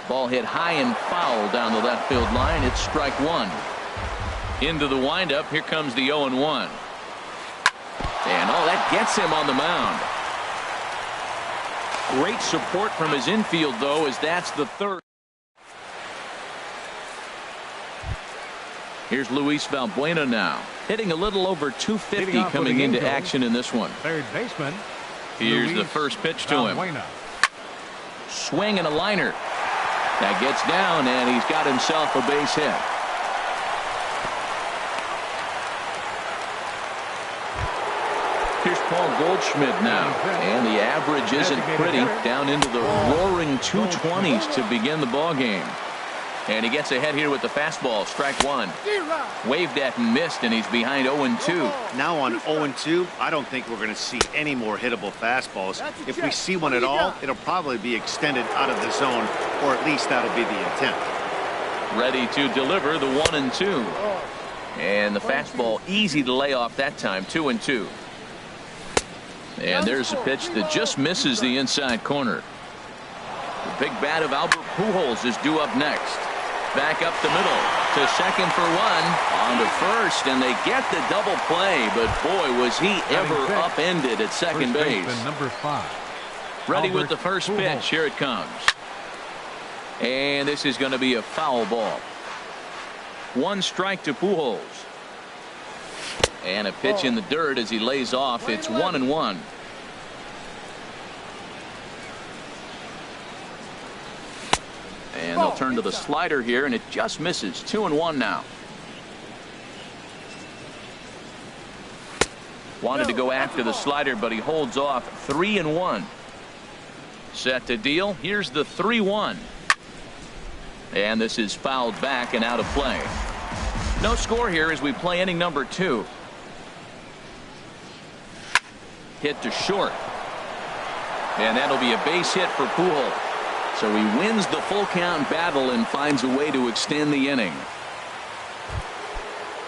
S1: Ball hit high and foul down the left field line. It's strike one. Into the windup. Here comes the 0-1. And that gets him on the mound. Great support from his infield, though, as that's the third. Here's Luis Valbuena now, hitting a little over 250 coming into action in this one.
S2: Third baseman.
S1: Here's the first pitch to him. Swing and a liner. That gets down, and he's got himself a base hit. Here's Paul Goldschmidt now, and the average isn't pretty, down into the roaring 220s to begin the ball game. And he gets ahead here with the fastball, strike one. Waved at and missed, and he's behind 0-2.
S4: Now on 0-2, I don't think we're going to see any more hittable fastballs. If we see one at all, it'll probably be extended out of the zone, or at least that'll be the intent.
S1: Ready to deliver the 1-2. And the fastball easy to lay off that time, 2-2. And there's a pitch that just misses the inside corner. The big bat of Albert Pujols is due up next. Back up the middle to second for one. On to first, and they get the double play. But boy, was he ever upended at second base.
S2: Number 5.
S1: Ready with the first pitch. Here it comes. And this is going to be a foul ball. 1 strike to Pujols. And a pitch in the dirt as he lays off. It's 1-1. And they'll turn to the slider here, and it just misses. 2-1 now. Wanted to go after the slider, but he holds off. 3-1. Set to deal. Here's the 3-1. And this is fouled back and out of play. No score here as we play inning number 2. Hit to short. And that'll be a base hit for Pujols. So he wins the full count battle and finds a way to extend the inning.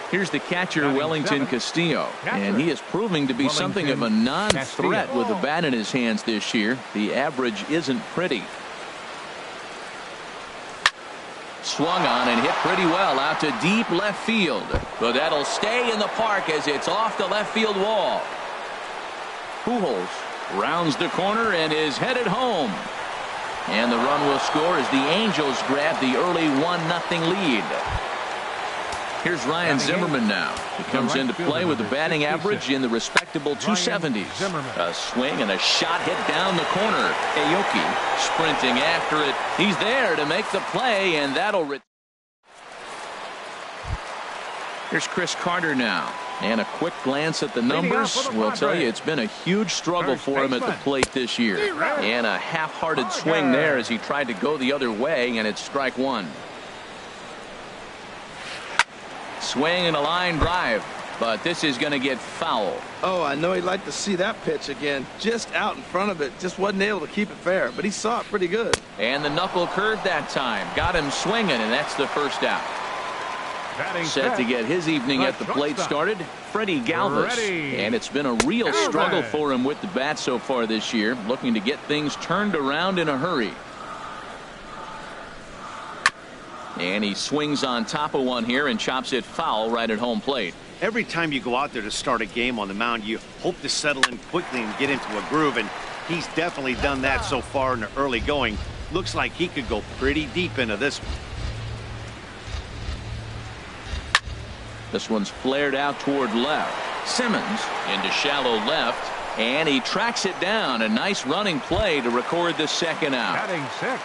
S1: Here's the catcher, Wellington Castillo. And he is proving to be something of a non-threat with the bat in his hands this year. The average isn't pretty. Swung on and hit pretty well out to deep left field. But that'll stay in the park as it's off the left field wall. Pujols Rounds the corner and is headed home. And the run will score as the Angels grab the early 1-0 lead. Here's Ryan Zimmerman now. He comes into play with a batting average in the respectable 270s. A swing and a shot hit down the corner. Aoki sprinting after it. He's there to make the play, and that'll... Here's Chris Carter now. And a quick glance at the numbers will tell you it's been a huge struggle for him at the plate this year. And a half-hearted swing there as he tried to go the other way, and it's strike one. Swing and a line drive, but this is going to get foul.
S3: Oh, I know he'd like to see that pitch again. Just out in front of it. Just wasn't able to keep it fair, but he saw it pretty good.
S1: And the knuckle curve that time. Got him swinging, and that's the first out. Set to get his evening at the plate started, Freddie Galvis. And it's been a real struggle for him with the bat so far this year, looking to get things turned around in a hurry. And he swings on top of one here and chops it foul right at home plate.
S4: Every time you go out there to start a game on the mound, you hope to settle in quickly and get into a groove, and he's definitely done that so far in the early going. Looks like he could go pretty deep into this one.
S1: This one's flared out toward left. Simmons into shallow left, and he tracks it down. A nice running play to record the second out.
S2: Batting six.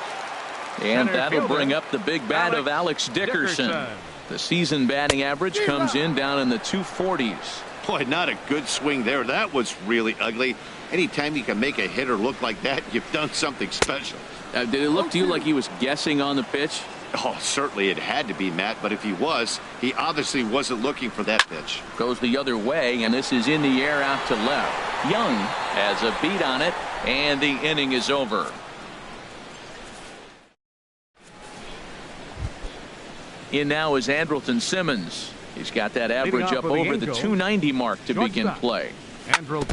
S1: And that'll bring up the big bat of Alex Dickerson. The season batting average comes in down in the 240s.
S4: Boy, not a good swing there. That was really ugly. Anytime you can make a hitter look like that, you've done something special.
S1: Did it look to you like he was guessing on the pitch?
S4: Oh, certainly it had to be, Matt, but if he was, he obviously wasn't looking for that pitch.
S1: Goes the other way, and this is in the air out to left. Young has a beat on it, and the inning is over. In now is Andrelton Simmons. He's got that average up over the 290 mark to begin play.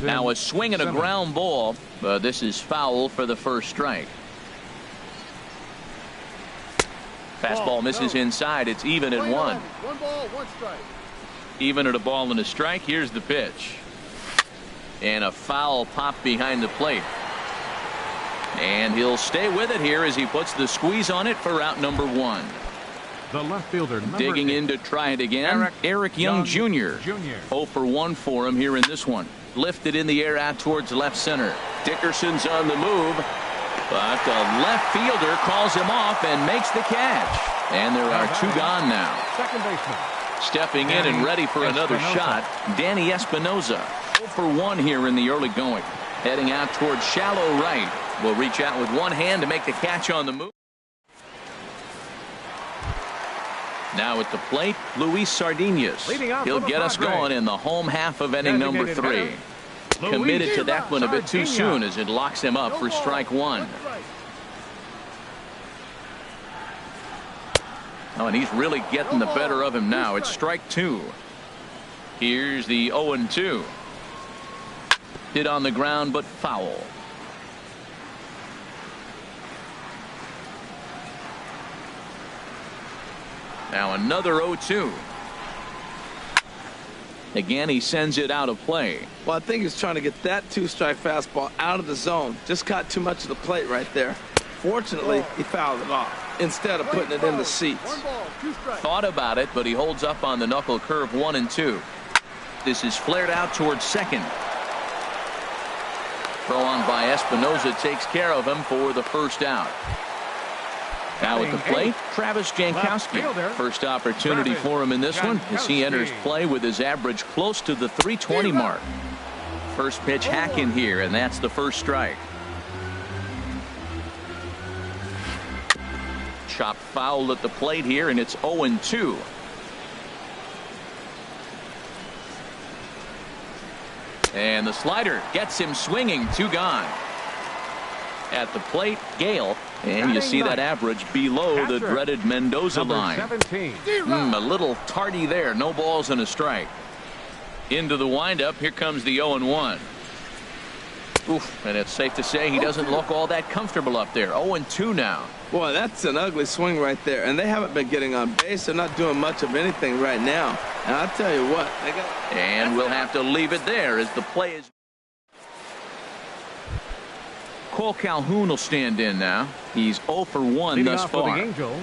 S1: Now a swing and a ground ball. This is foul for the first strike. Fastball misses inside. It's even at 1.
S5: 1 ball, 1 strike.
S1: Even at a ball and a strike. Here's the pitch. And a foul pop behind the plate. And he'll stay with it here as he puts the squeeze on it for out number 1.
S2: The left fielder,
S1: digging in to try it again. Eric Young Jr. 0 for 1 for him here in this one. Lifted in the air out towards left center. Dickerson's on the move. But the left fielder calls him off and makes the catch. And there are 2 gone now.
S2: Second baseman.
S1: Stepping in and ready for another shot, Danny Espinosa. 0 for 1 here in the early going. Heading out towards shallow right. Will reach out with one hand to make the catch on the move. Now at the plate, Luis Sardinas. He'll get us going in the home half of inning number 3. Committed to that one a bit too soon as it locks him up for strike 1. Oh, and he's really getting the better of him now. It's strike 2. Here's the 0-2. Hit on the ground, but foul. Now another 0-2. Again, he sends it out of play.
S3: Well, I think he's trying to get that 2-strike fastball out of the zone. Just caught too much of the plate right there. Fortunately, he fouled it off instead of putting it in the seats.
S1: Thought about it, but he holds up on the knuckle curve 1 and 2. This is flared out towards second. Throw on by Espinosa takes care of him for the first out. Now at the plate, Travis Jankowski. First opportunity for him in this one as he enters play with his average close to the 320 mark. First pitch hack in here, and that's the first strike. Chopped foul at the plate here, and it's 0-2. And the slider gets him swinging. 2 gone. At the plate, Gale. And you see that average below the dreaded Mendoza line. A little tardy there. No balls and a strike. Into the windup. Here comes the 0-1. Oof, and it's safe to say he doesn't look all that comfortable up there. 0-2 now.
S3: Boy, that's an ugly swing right there. And they haven't been getting on base. They're not doing much of anything right now. And I'll tell you what.
S1: And we'll have to leave it there as the play is. Cole Calhoun will stand in now. He's 0 for 1 thus far.
S2: For the Angels,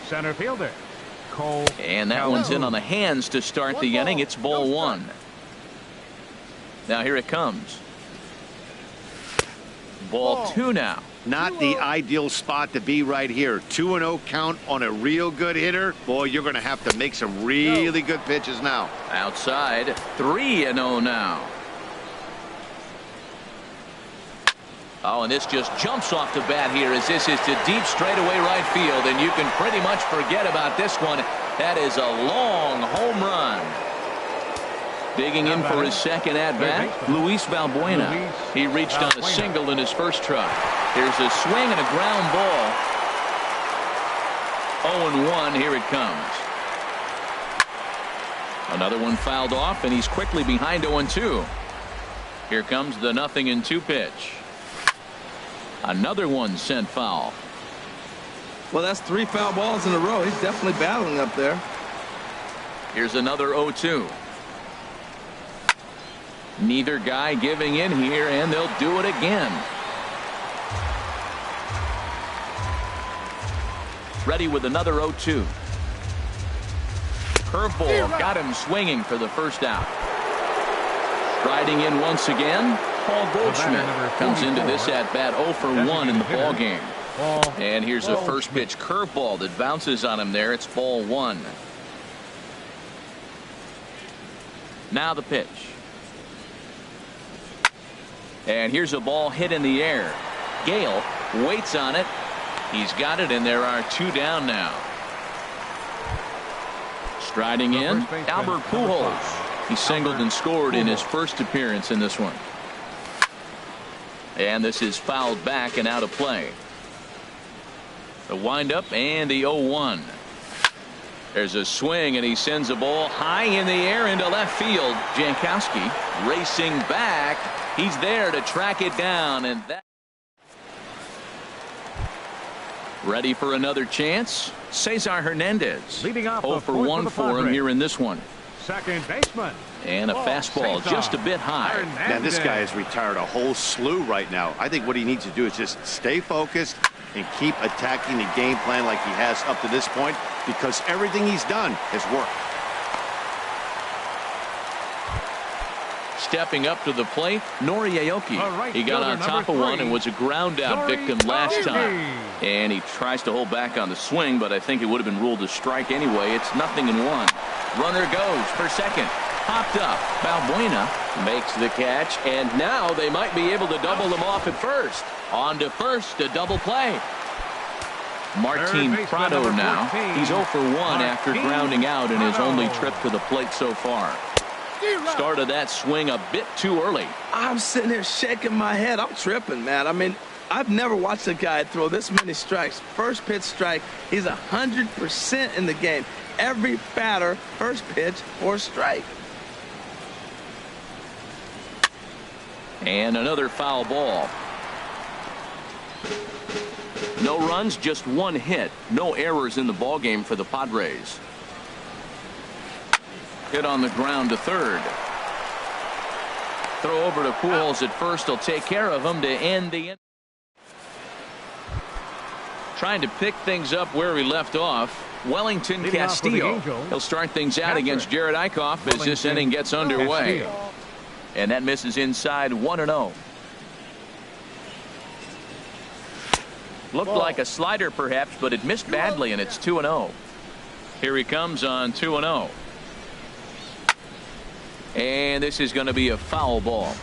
S2: center fielder Cole
S1: And that
S2: Calhoun.
S1: one's in on the hands to start the inning. It's ball 1. Now here it comes. Ball 2 now.
S4: Not the ideal spot to be right here. 2-0 count on a real good hitter. Boy, you're going to have to make some really good pitches now.
S1: Outside, 3-0 now. Oh, and this just jumps off the bat here as this is to deep straightaway right field, and you can pretty much forget about this one. That is a long home run. Digging in for his second at-bat, Luis Valbuena. He reached on a single in his first try. Here's a swing and a ground ball. 0-1, here it comes. Another one fouled off, and he's quickly behind 0-2. Here comes the 0-2 pitch. Another one sent foul.
S3: Well, that's 3 foul balls in a row. He's definitely battling up there.
S1: Here's another 0-2. Neither guy giving in here, and they'll do it again. Ready with another 0-2. Curveball got him swinging for the first out. Striding in once again, Paul Goldschmidt comes into this at-bat 0 for 1 in the ball game. And here's a first pitch curveball that bounces on him there. It's ball 1. Now the pitch. And here's a ball hit in the air. Gale waits on it. He's got it, and there are 2 down now. Striding in, Albert Pujols. He singled and scored in his first appearance in this one. And this is fouled back and out of play. The windup and the 0-1. There's a swing, and he sends a ball high in the air into left field. Jankowski racing back. He's there to track it down, and that. Ready for another chance? Cesar Hernandez.
S2: Leading off
S1: 0 for 1 for him here in this one.
S2: Second baseman.
S1: And a fastball
S2: Cesar
S1: just a bit high.
S2: Hernandez.
S4: Man, this guy has retired a whole slew right now. I think what he needs to do is just stay focused and keep attacking the game plan like he has up to this point, because everything he's done has worked.
S1: Stepping up to the plate, Nori Aoki. He got on top of one and was a ground out victim last time. And he tries to hold back on the swing, but I think it would have been ruled a strike anyway. It's 0-1. Runner goes for second. Popped up. Valbuena makes the catch, and now they might be able to double them off at first. On to first, a double play. Martin Prado now. He's 0 for 1 after grounding out in his only trip to the plate so far. Started that swing a bit too early.
S3: I'm sitting here shaking my head. I'm tripping, man. I mean, I've never watched a guy throw this many strikes. First pitch strike. He's 100% in the game. Every batter, first pitch or strike.
S1: And another foul ball. No runs, just 1 hit. No errors in the ball game for the Padres. Hit on the ground to third. Throw over to Pujols at first. He'll take care of him to end the inning. Trying to pick things up where we left off. Wellington Castillo. He'll start things out against Jared Eichhoff as this inning gets underway. And that misses inside 1-0. Looked like a slider perhaps, but it missed badly, and it's 2-0. Here he comes on 2-0. And this is going to be a foul ball.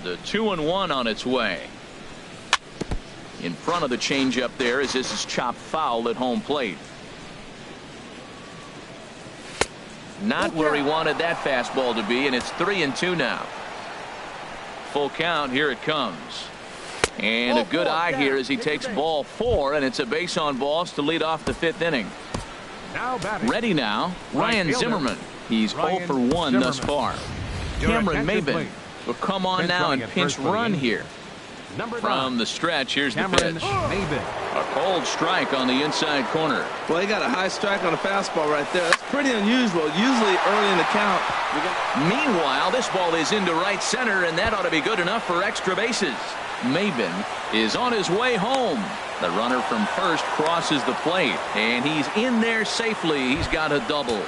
S1: The 2-1 on its way. In front of the changeup there as this is chopped foul at home plate. Not where he wanted that fastball to be, and it's 3-2 now. Full count. Here it comes. And a good eye here as he takes ball 4, and it's a base on balls to lead off the 5th inning. Ready now, Ryan Zimmerman. He's 0 for 1 thus far. Cameron Maybin will come on now and pinch run here. From the stretch, here's the
S2: Cameron
S1: pitch.
S2: Maybin.
S1: A cold strike on the inside corner.
S3: Well, he got a high strike on a fastball right there. That's pretty unusual. Usually early in the count.
S1: Meanwhile, this ball is into right center, and that ought to be good enough for extra bases. Maybin is on his way home. The runner from first crosses the plate, and he's in there safely. He's got a double.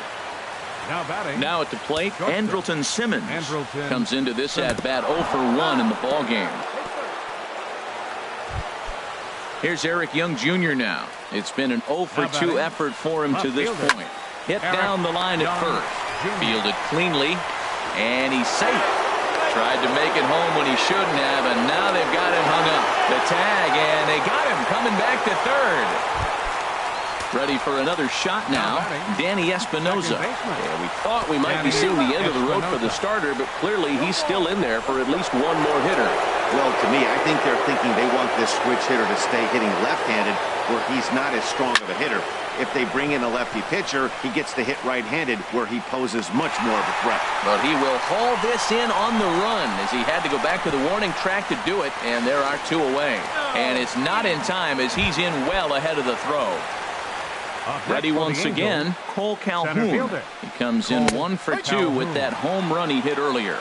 S2: Now batting.
S1: Now at the plate, Andrelton Simmons comes into this at-bat 0 for 1 in the ball game. Here's Eric Young Jr. now. It's been an 0 for 2 effort for him to this point. Hit down the line at first. Fielded cleanly, and he's safe. Tried to make it home when he shouldn't have, and now they've got him hung up. The tag, and they got him coming back to third. Ready for another shot now, Danny Espinosa.
S6: Yeah, we thought we might be seeing the end of the road for the starter, but clearly he's still in there for at least one more hitter.
S4: Well, to me, I think they're thinking they want this switch hitter to stay hitting left-handed where he's not as strong of a hitter. If they bring in a lefty pitcher, he gets to hit right-handed where he poses much more of a threat.
S1: But he will haul this in on the run as he had to go back to the warning track to do it, and there are 2 away. And it's not in time as he's in well ahead of the throw. Ready once again, Cole Calhoun. He comes in 1 for 2 with that home run he hit earlier.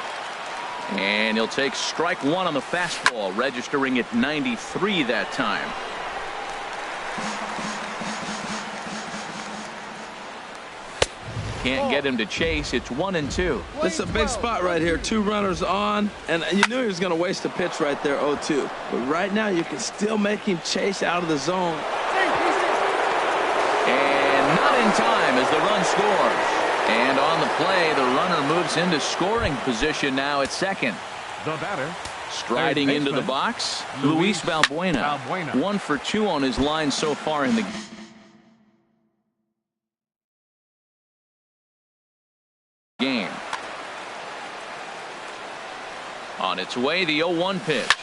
S1: And he'll take strike 1 on the fastball, registering at 93 that time. Can't get him to chase. It's 1 and 2.
S3: This is a big spot right here. 2 runners on, and you knew he was going to waste a pitch right there, 0-2. But right now, you can still make him chase out of the zone.
S1: And not in time as the run scores. And on the play, the runner moves into scoring position now at second.
S2: The batter.
S1: Striding into the box, Luis Valbuena. 1 for 2 on his line so far in the game. On its way, the 0-1 pitch.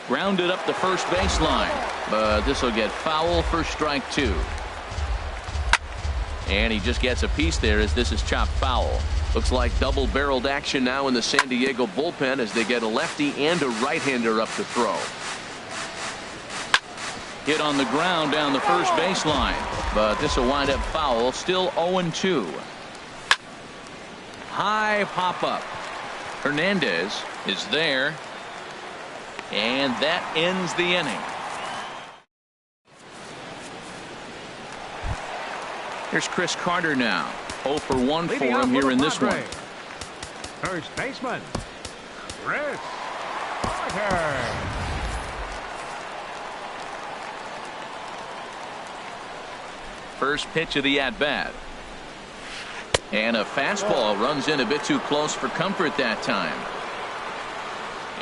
S1: Grounded up the first baseline, but this will get foul for strike 2. And he just gets a piece there as this is chopped foul. Looks like double-barreled action now in the San Diego bullpen as they get a lefty and a right-hander up to throw. Hit on the ground down the first baseline, but this will wind up foul. Still 0-2. High pop-up. Hernandez is there, and that ends the inning. Here's Chris Carter now. 0 for 1 for him here in this one.
S2: First baseman, Chris Carter.
S1: First pitch of the at-bat. And a fastball runs in a bit too close for comfort that time.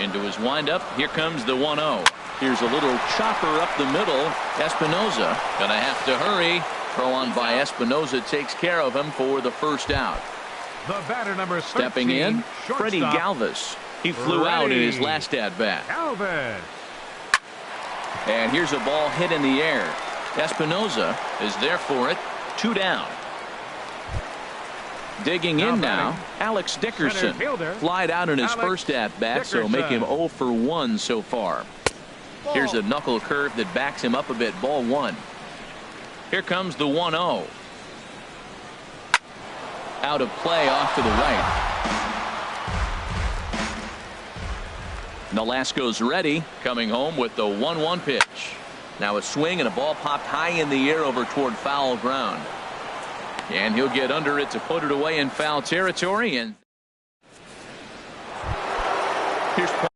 S1: Into his windup. Here comes the 1-0. Here's a little chopper up the middle. Espinosa gonna have to hurry. Throw on by Espinosa takes care of him for the first out.
S2: The batter number 13,
S1: stepping in, Freddie Galvis. He flew out in his last at-bat.
S2: Galvis.
S1: And here's a ball hit in the air. Espinosa is there for it. 2 down. Digging in now, Alex Dickerson. Flied out in his first at-bat, so make him 0 for 1 so far. Here's a knuckle curve that backs him up a bit. Ball 1. Here comes the 1-0. Out of play off to the right. Nolasco's ready, coming home with the 1-1 pitch. Now a swing and a ball popped high in the air over toward foul ground. And he'll get under it to put it away in foul territory. And here's Paul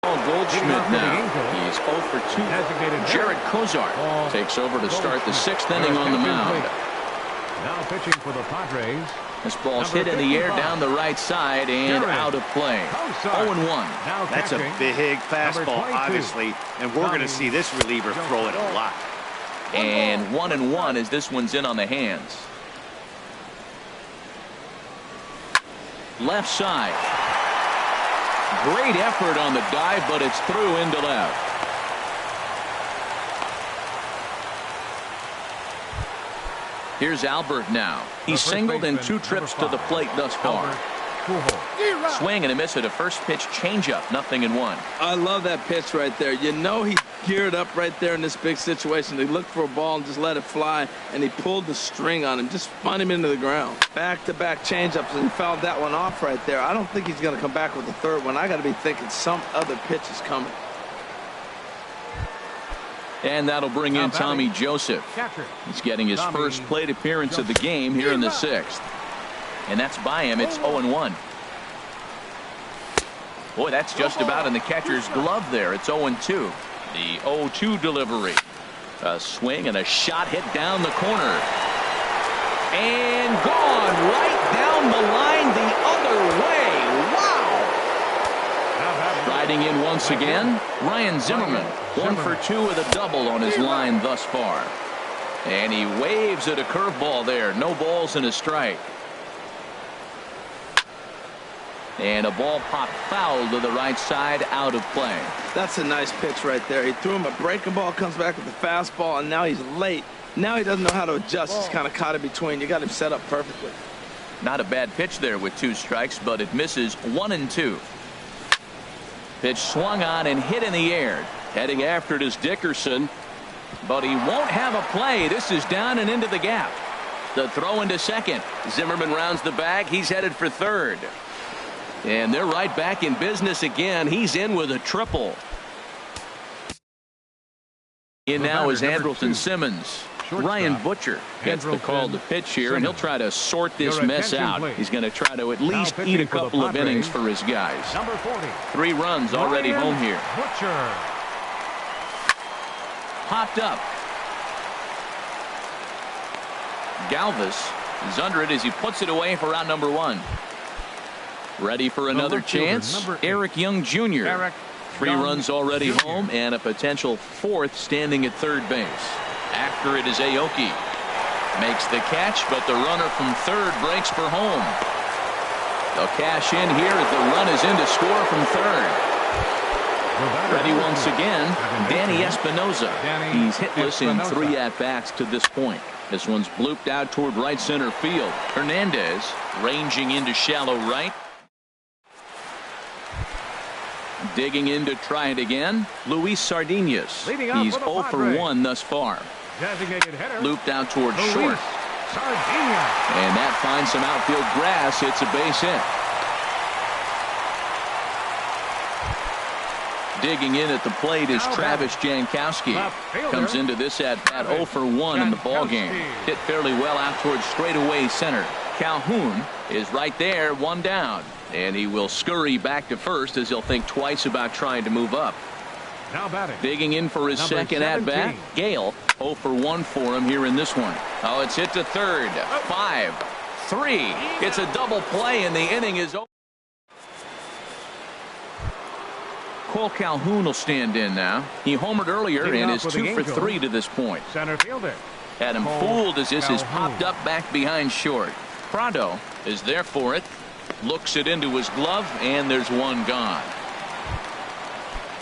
S1: Goldschmidt now. He's 0 for 2. Jared Kozar takes over to start the 6th inning on the mound.
S2: Now pitching for the Padres.
S1: This ball's hit in the air down the right side and out of play. 0-1.
S4: That's a big fastball, obviously, and we're going to see this reliever throw it a lot.
S1: And 1-1 as this one's in on the hands. Left side. Great effort on the dive, but it's through into left. Here's Albert now. He's singled in 2 trips to the plate thus far.
S2: Pujols.
S1: Swing and a miss at a first pitch changeup. 0-1.
S3: I love that pitch right there. You know he geared up right there in this big situation. He looked for a ball and just let it fly, and he pulled the string on him, just spun him into the ground. Back-to-back changeups, and he fouled that one off right there. I don't think he's going to come back with the third one. I got to be thinking some other pitch is coming.
S1: And that'll bring in Tommy Joseph. He's getting his first plate appearance of the game here in the 6th. And that's by him. It's 0-1. Boy, that's just about in the catcher's glove there. It's 0-2. The 0-2 delivery. A swing and a shot hit down the corner. And gone right down the line the other way. Wow! Riding in once again, Ryan Zimmerman. 1 for 2 with a double on his line thus far. And he waves at a curveball there. No balls and a strike. And a ball popped foul to the right side, out of play.
S3: That's a nice pitch right there. He threw him a breaking ball, comes back with the fastball, and now he's late. Now he doesn't know how to adjust. He's kind of caught in between. You got him set up perfectly.
S1: Not a bad pitch there with 2 strikes, but it misses. 1-2. Pitch swung on and hit in the air. Heading after it is Dickerson, but he won't have a play. This is down and into the gap. The throw into second. Zimmerman rounds the bag. He's headed for third. And they're right back in business again. He's in with a triple. In now is Andrelton Simmons. Ryan Butcher gets the call to pitch here, and he'll try to sort this mess out. He's going to try to at least eat a couple of innings for his guys. 3 runs already home here.
S2: Butcher.
S1: Popped up. Galvis is under it as he puts it away for out number 1. Ready for another chance. Eric Young Jr. 3 runs already home and a potential 4th standing at third base. After it is Aoki. Makes the catch, but the runner from third breaks for home. They'll cash in here as the run is in to score from third. Ready once again, Danny Espinosa. He's hitless in 3 at-bats to this point. This one's blooped out toward right center field. Hernandez ranging into shallow right. Digging in to try it again, Luis Sardinas. He's 0 for 1 thus far. Looped out toward short. And that finds some outfield grass. It's a base hit. Digging in at the plate is Travis Jankowski. Comes into this at bat 0 for 1 in the ballgame. Hit fairly well out towards straightaway center. Calhoun is right there, 1 down. And he will scurry back to first as he'll think twice about trying to move up. Digging in for his second at-bat, Gale. 0 for 1 for him here in this one. Oh, it's hit to third. 5-3. It's a double play, and the inning is over. Cole Calhoun will stand in now. He homered earlier and is 2 for 3 to this point.
S2: Center fielder.
S1: Had him fooled as this is popped up back behind short. Prado is there for it. Looks it into his glove, and there's 1 gone.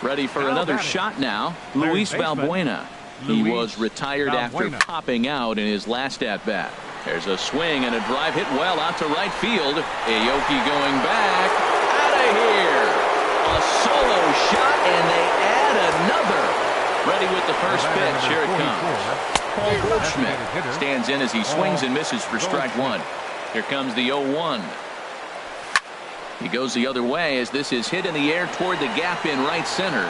S1: Ready for another shot now, Luis Valbuena. He was retired after popping out in his last at-bat. There's a swing and a drive hit well out to right field. Aoki going back. Out of here. A solo shot, and they add another. Ready with the first pitch. Here it comes. Paul Goldschmidt stands in as he swings and misses for strike 1. Here comes the 0-1. He goes the other way as this is hit in the air toward the gap in right center.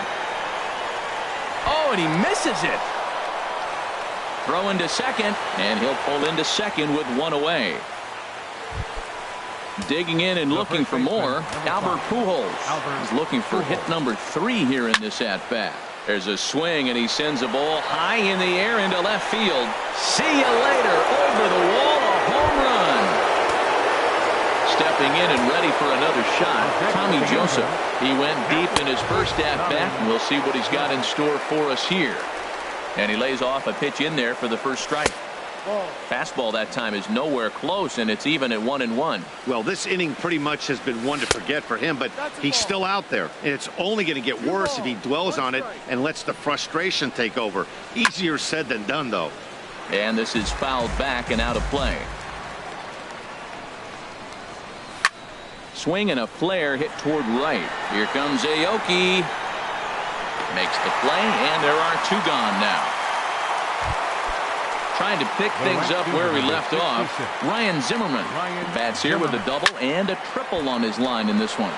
S1: Oh, and he misses it. Throw into second, and he'll pull into second with 1 away. Digging in and looking for more, Albert Pujols is looking for hit number 3 here in this at-bat. There's a swing, and he sends a ball high in the air into left field. See you later. Over the wall, a home run. Stepping in and ready for another shot, Tommy Joseph. He went deep in his first at-bat, and we'll see what he's got in store for us here. And he lays off a pitch in there for the first strike. Fastball that time is nowhere close, and it's even at 1-1.
S4: Well, this inning pretty much has been one to forget for him, but he's still out there, and it's only going to get worse if he dwells on it and lets the frustration take over. Easier said than done, though.
S1: And this is fouled back and out of play. swing and a flare hit toward right. Here comes Aoki. Makes the play, and there are 2 gone now. Trying to pick things up where we left off. Ryan Zimmerman bats here with a double and a triple on his line in this one.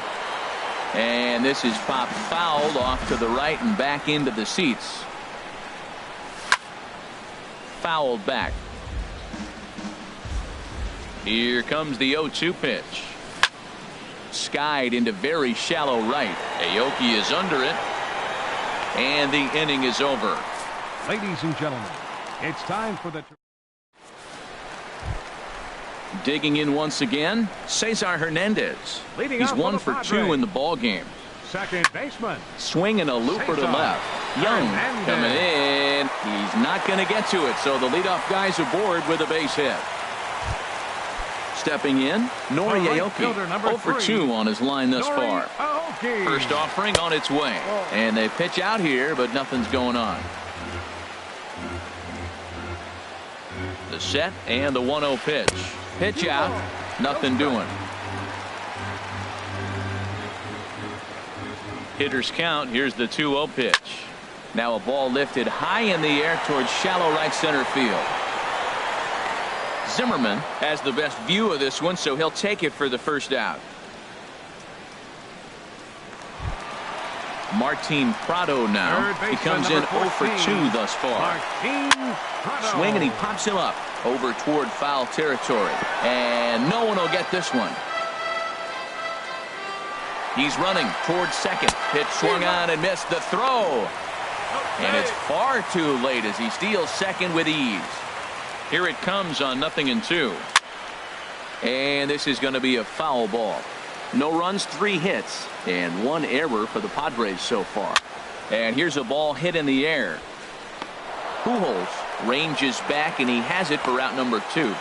S1: And this is popped fouled off to the right and back into the seats. Fouled back. Here comes the 0-2 pitch. Skied into very shallow right. Aoki is under it. And the inning is over.
S2: Ladies and gentlemen, it's time for the...
S1: Digging in once again, Cesar Hernandez. He's 1 for 2 in the ball game.
S2: Second baseman.
S1: Swinging a looper to left. Young coming in. He's not going to get to it, so the leadoff guy's aboard with a base hit. Stepping in, Nori Aoki, 0 for 2 on his line thus far. First offering on its way. And they pitch out here, but nothing's going on. The set and the 1-0 pitch. Pitch out, nothing doing. Hitters count. Here's the 2-0 pitch. Now a ball lifted high in the air towards shallow right center field. Zimmerman has the best view of this one, so he'll take it for the first out. Martin Prado now. He comes in 0 for 2 thus far. Swing and he pops him up over toward foul territory. And no one will get this one. He's running towards second. Pitch swung on and missed the throw. And it's far too late as he steals second with ease. Here it comes on 0-2. And this is going to be a foul ball. No runs, 3 hits, and 1 error for the Padres so far. And here's a ball hit in the air. Pujols ranges back, and he has it for out number 2.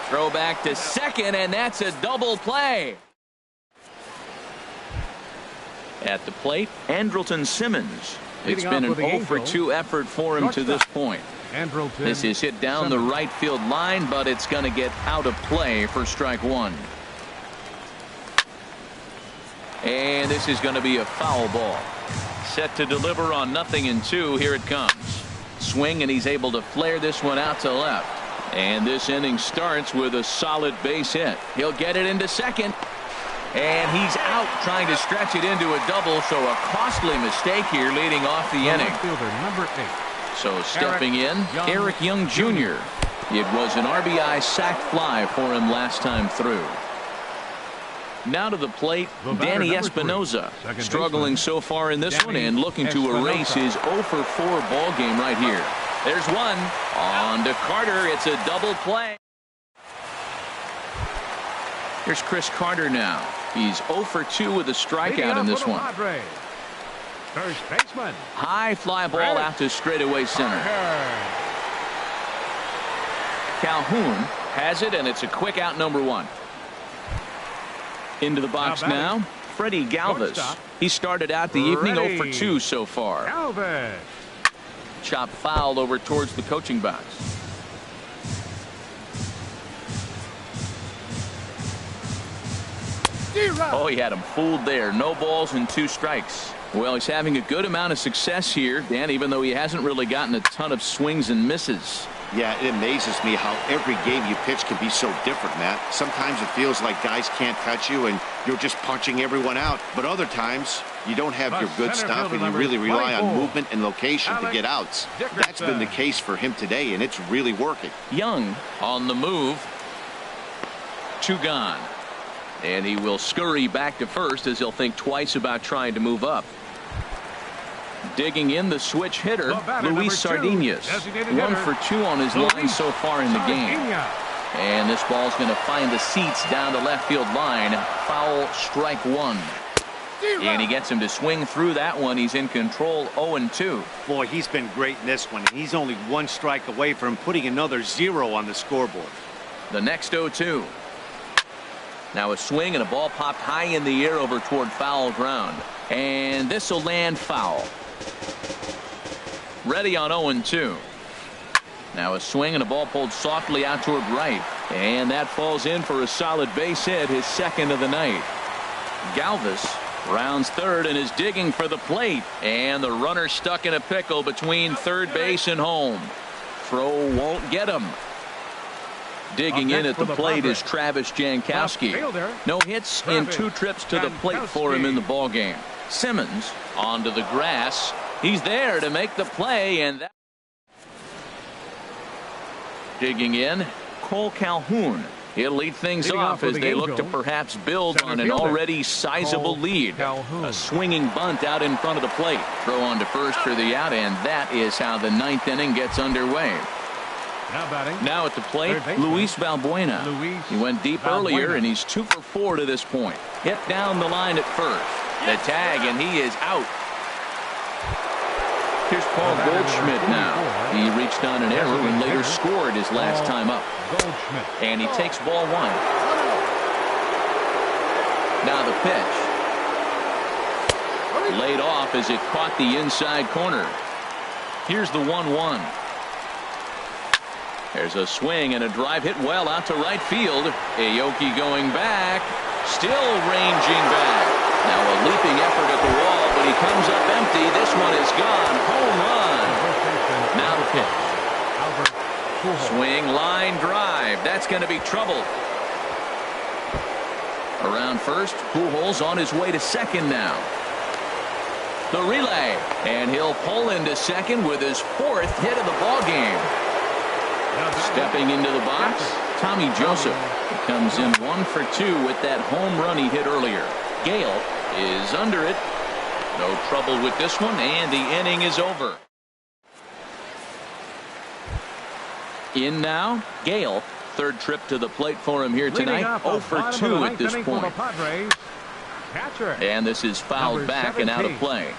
S1: Throw back to second, and that's a double play. At the plate, Andrelton Simmons. It's been an 0 for 2 effort for him to this point. This is hit down the right field line, but it's going to get out of play for strike 1. And this is going to be a foul ball. Set to deliver on 0-2. Here it comes. Swing, and he's able to flare this one out to left. And this inning starts with a solid base hit. He'll get it into second. And he's out trying to stretch it into a double, so a costly mistake here leading off the inning.
S2: Number 8.
S1: So stepping in, Eric Young Jr. It was an RBI sac fly for him last time through. Now to the plate, Danny Espinosa, struggling so far in this one and looking to erase his 0 for 4 ball game right here. There's one on to Carter. It's a double play. Here's Chris Carter now. He's 0 for 2 with a strikeout in this one.
S2: First baseman.
S1: High fly ball out to straightaway center. Calhoun has it, and it's a quick out number 1. Into the box now, Freddie Galvis. He started out the evening 0 for 2 so far. Chop fouled over towards the coaching box. Oh, he had him fooled there. No balls and 2 strikes. Well, he's having a good amount of success here, Dan, even though he hasn't really gotten a ton of swings and misses.
S4: Yeah, it amazes me how every game you pitch can be so different, Matt. Sometimes it feels like guys can't touch you and you're just punching everyone out. But other times, you don't have your good stuff and you really rely on movement and location to get outs. That's been the case for him today, and it's really working.
S1: Young on the move. 2 gone. And he will scurry back to first as he'll think twice about trying to move up. Digging in, the switch hitter, Luis Sardinas. 1 for 2 on his line so far in the game. And this ball's going to find the seats down the left field line. Foul, strike 1. And he gets him to swing through that one. He's in control, 0-2.
S4: Boy, he's been great in this one. He's only 1 strike away from putting another 0 on the scoreboard.
S1: The next 0-2. Now a swing and a ball popped high in the air over toward foul ground. And this will land foul. Ready on 0-2. Now a swing and a ball pulled softly out toward right. And that falls in for a solid base hit, his second of the night. Galvis rounds third and is digging for the plate. And the runner stuck in a pickle between third base and home. Throw won't get him. Digging in at the plate is Travis Jankowski. No hits in 2 trips to the plate for him in the ballgame. Simmons onto the grass. He's there to make the play, and that. Digging in, Cole Calhoun. He'll lead things off as they look to perhaps build on an already sizable lead. A swinging bunt out in front of the plate. Throw on to first for the out, and that is how the 9th inning gets underway. Now at the plate, Luis Valbuena. He went deep earlier, and he's 2 for 4 to this point. Hit down the line at first. The tag, and he is out. Here's Paul Goldschmidt now. He reached on an error and later scored his last time up. And he takes ball 1. Now the pitch. Laid off as it caught the inside corner. Here's the 1-1. There's a swing and a drive hit well out to right field. Aoki going back. Still ranging back. Now a leaping effort at the wall, but he comes up empty. This one is gone. Home run. Now the pitch. Swing, line, drive. That's going to be trouble. Around first, Pujols on his way to second now. The relay, and he'll pull into second with his 4th hit of the ballgame. Stepping into the box, Tommy Joseph. He comes in 1 for 2 with that home run he hit earlier. Gale is under it. No trouble with this one, and the inning is over. In now, Gale. 3rd trip to the plate for him here tonight. 0 for 2 at this point. And this is fouled back and out of play.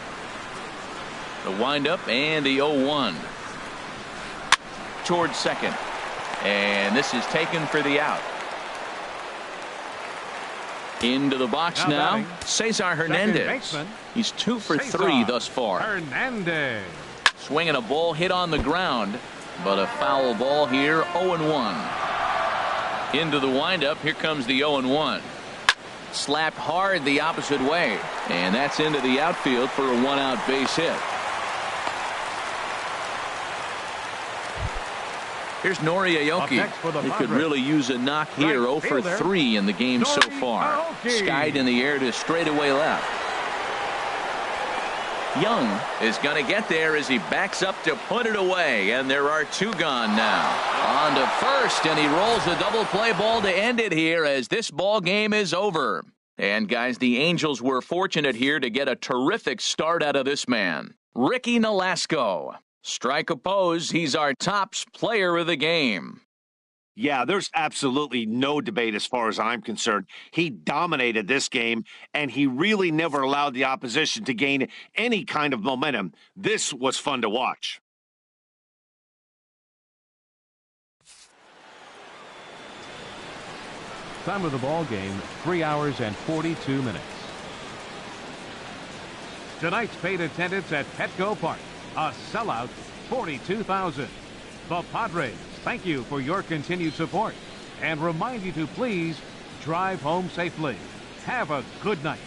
S1: The windup and the 0-1. Towards second. And this is taken for the out. Into the box now, Cesar Hernandez. He's 2 for 3 thus far.
S2: Hernandez.
S1: Swinging a ball hit on the ground, but a foul ball here, 0-1. Into the windup, here comes the 0-1. Slapped hard the opposite way, and that's into the outfield for a 1-out base hit. Here's Nori Aoki. He could really use a knock here. 0 for 3 in the game so far. Skied in the air to straightaway left. Young is going to get there as he backs up to put it away, and there are 2 gone now. On to first, and he rolls a double play ball to end it here as this ball game is over. And guys, the Angels were fortunate here to get a terrific start out of this man, Ricky Nolasco. Strike oppose, he's our tops player of the game.
S4: Yeah, there's absolutely no debate as far as I'm concerned. He dominated this game, and he really never allowed the opposition to gain any kind of momentum. This was fun to watch.
S2: Time of the ball game, 3 hours and 42 minutes. Tonight's paid attendance at Petco Park. A sellout, 42,000. The Padres thank you for your continued support and remind you to please drive home safely. Have a good night.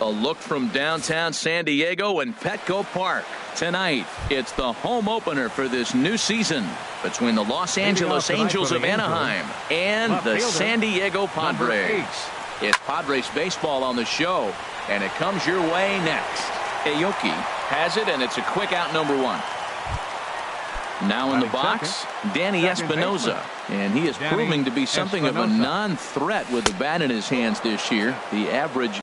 S1: A look from downtown San Diego and Petco Park. Tonight, it's the home opener for this new season between the Los Angeles Angels of Anaheim and the San Diego Padres. It's Padres baseball on the show, and it comes your way next. Aoki has it, and it's a quick out, number 1. Now in the box, Danny Espinosa, and he is proving to be something of a non-threat with the bat in his hands this year. The average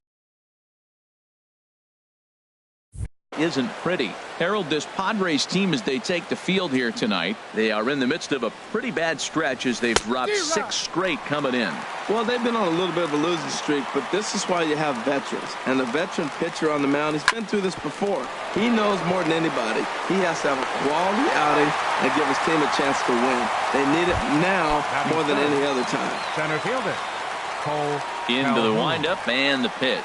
S1: isn't pretty. Harold, this Padres team, as they take the field here tonight, they are in the midst of a pretty bad stretch as they've dropped 6 straight coming in.
S3: Well, they've been on a little bit of a losing streak, but this is why you have veterans. And the veteran pitcher on the mound, he's been through this before. He knows more than anybody. He has to have a quality outing and give his team a chance to win. They need it now more than any other time.
S2: Center fielder Cole
S1: into the windup and the pitch.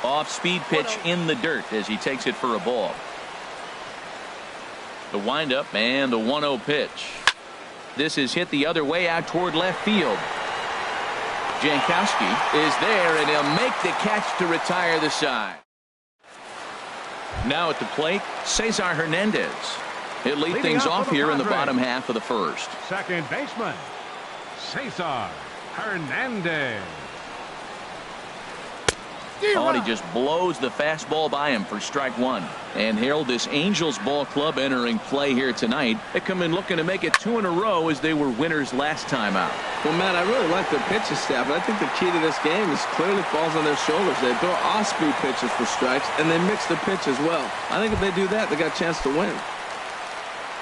S1: Off-speed pitch in the dirt as he takes it for a ball. The windup and the 1-0 pitch. This is hit the other way out toward left field. Jankowski is there, and he'll make the catch to retire the side. Now at the plate, Cesar Hernandez. He'll lead things off here in the bottom half of the first.
S2: Second baseman, Cesar Hernandez.
S1: Oh, and he just blows the fastball by him for strike 1. And Harold, this Angels ball club entering play here tonight. They come in looking to make it 2 in a row as they were winners last time out.
S3: Well, Matt, I really like their pitching staff, but I think the key to this game is clearly falls on their shoulders. They throw off-speed pitches for strikes, and they mix their pitch as well. I think if they do that, they got a chance to win.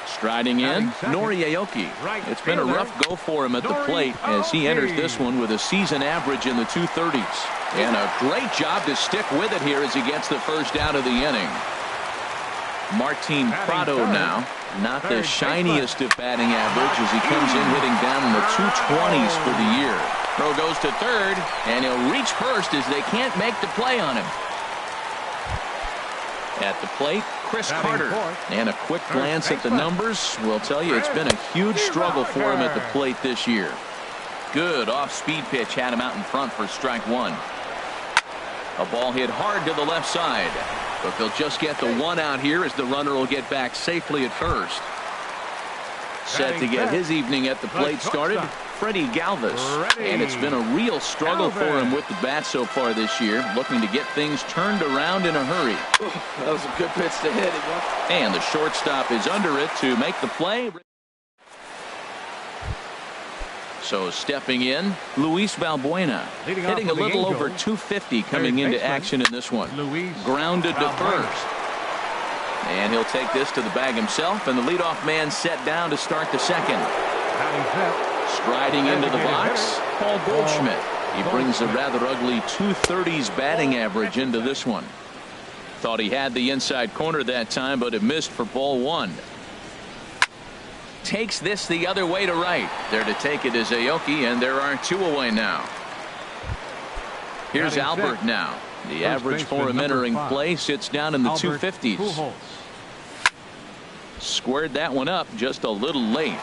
S1: Striding in, Nori Aoki. It's been a rough go for him at the plate as he enters this one with a season average in the 230s. And a great job to stick with it here as he gets the first out of the inning. Martin Prado now, not the shiniest of batting average as he comes in hitting down in the 220s for the year. Throw goes to third, and he'll reach first as they can't make the play on him. At the plate, Chris Carter. And a quick glance at the numbers will tell you it's been a huge struggle for him at the plate this year. Good off-speed pitch had him out in front for strike 1. A ball hit hard to the left side, but they'll just get the 1 out here as the runner will get back safely at first. Set to get his evening at the plate started, Freddie Galvis. And it's been a real struggle for him with the bat so far this year, looking to get things turned around in a hurry.
S3: That was a good pitch to hit.
S1: And the shortstop is under it to make the play. So stepping in, Luis Valbuena, hitting a little over 250 coming into action in this one. Grounded to first. And he'll take this to the bag himself, and the leadoff man set down to start the second. Striding into the box, Paul Goldschmidt. He brings a rather ugly 230s batting average into this one. Thought he had the inside corner that time, but it missed for ball 1. Takes this the other way to right. There to take it is Aoki, and there are 2 away now. Here's Albert now. The average for him entering play sits down in the 250s. Squared that one up just a little late.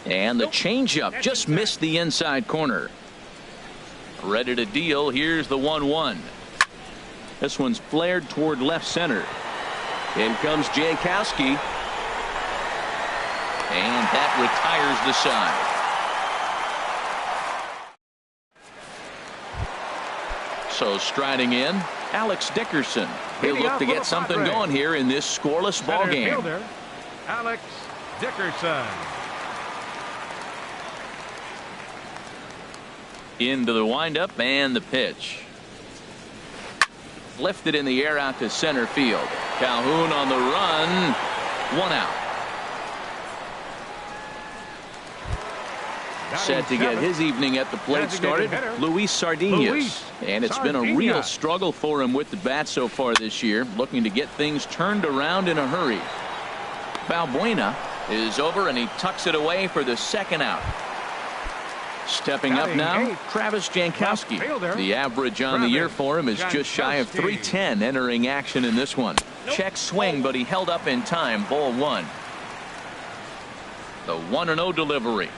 S1: And the changeup just missed the inside corner. Ready to deal. Here's the 1-1. This one's flared toward left center. In comes Jankowski. And that retires the side. So striding in, Alex Dickerson. He'll look to get something going here in this scoreless ball game.
S2: Alex Dickerson.
S1: Into the windup and the pitch. Lifted in the air out to center field. Calhoun on the run. 1 out. Set to get his evening at the plate started, Luis Sardinas. And it's been a real struggle for him with the bat so far this year, looking to get things turned around in a hurry. Valbuena is over, and he tucks it away for the second out. Stepping up now, Travis Jankowski. The average on the year for him is just shy of 310 entering action in this one. Check swing, but he held up in time. Ball 1. The 1-0 delivery.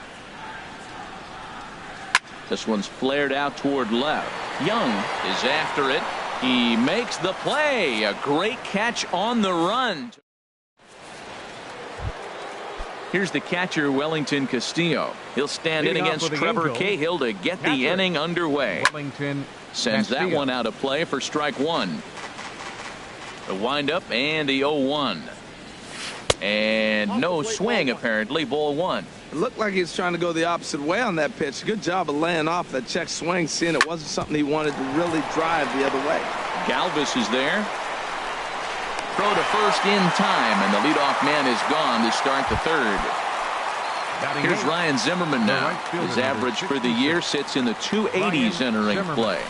S1: This one's flared out toward left. Young is after it. He makes the play. A great catch on the run. Here's the catcher, Wellington Castillo. He'll stand in against Trevor Cahill to get the inning underway. Sends that one out of play for strike one. The windup and the 0-1. And no swing, apparently. Ball one.
S3: It looked like he was trying to go the opposite way on that pitch. Good job of laying off that check swing, seeing it wasn't something he wanted to really drive the other way.
S1: Galvis is there. Throw to first in time, and the leadoff man is gone to start the third. Here's Ryan Zimmerman now. His average for the year sits in the 280s entering play.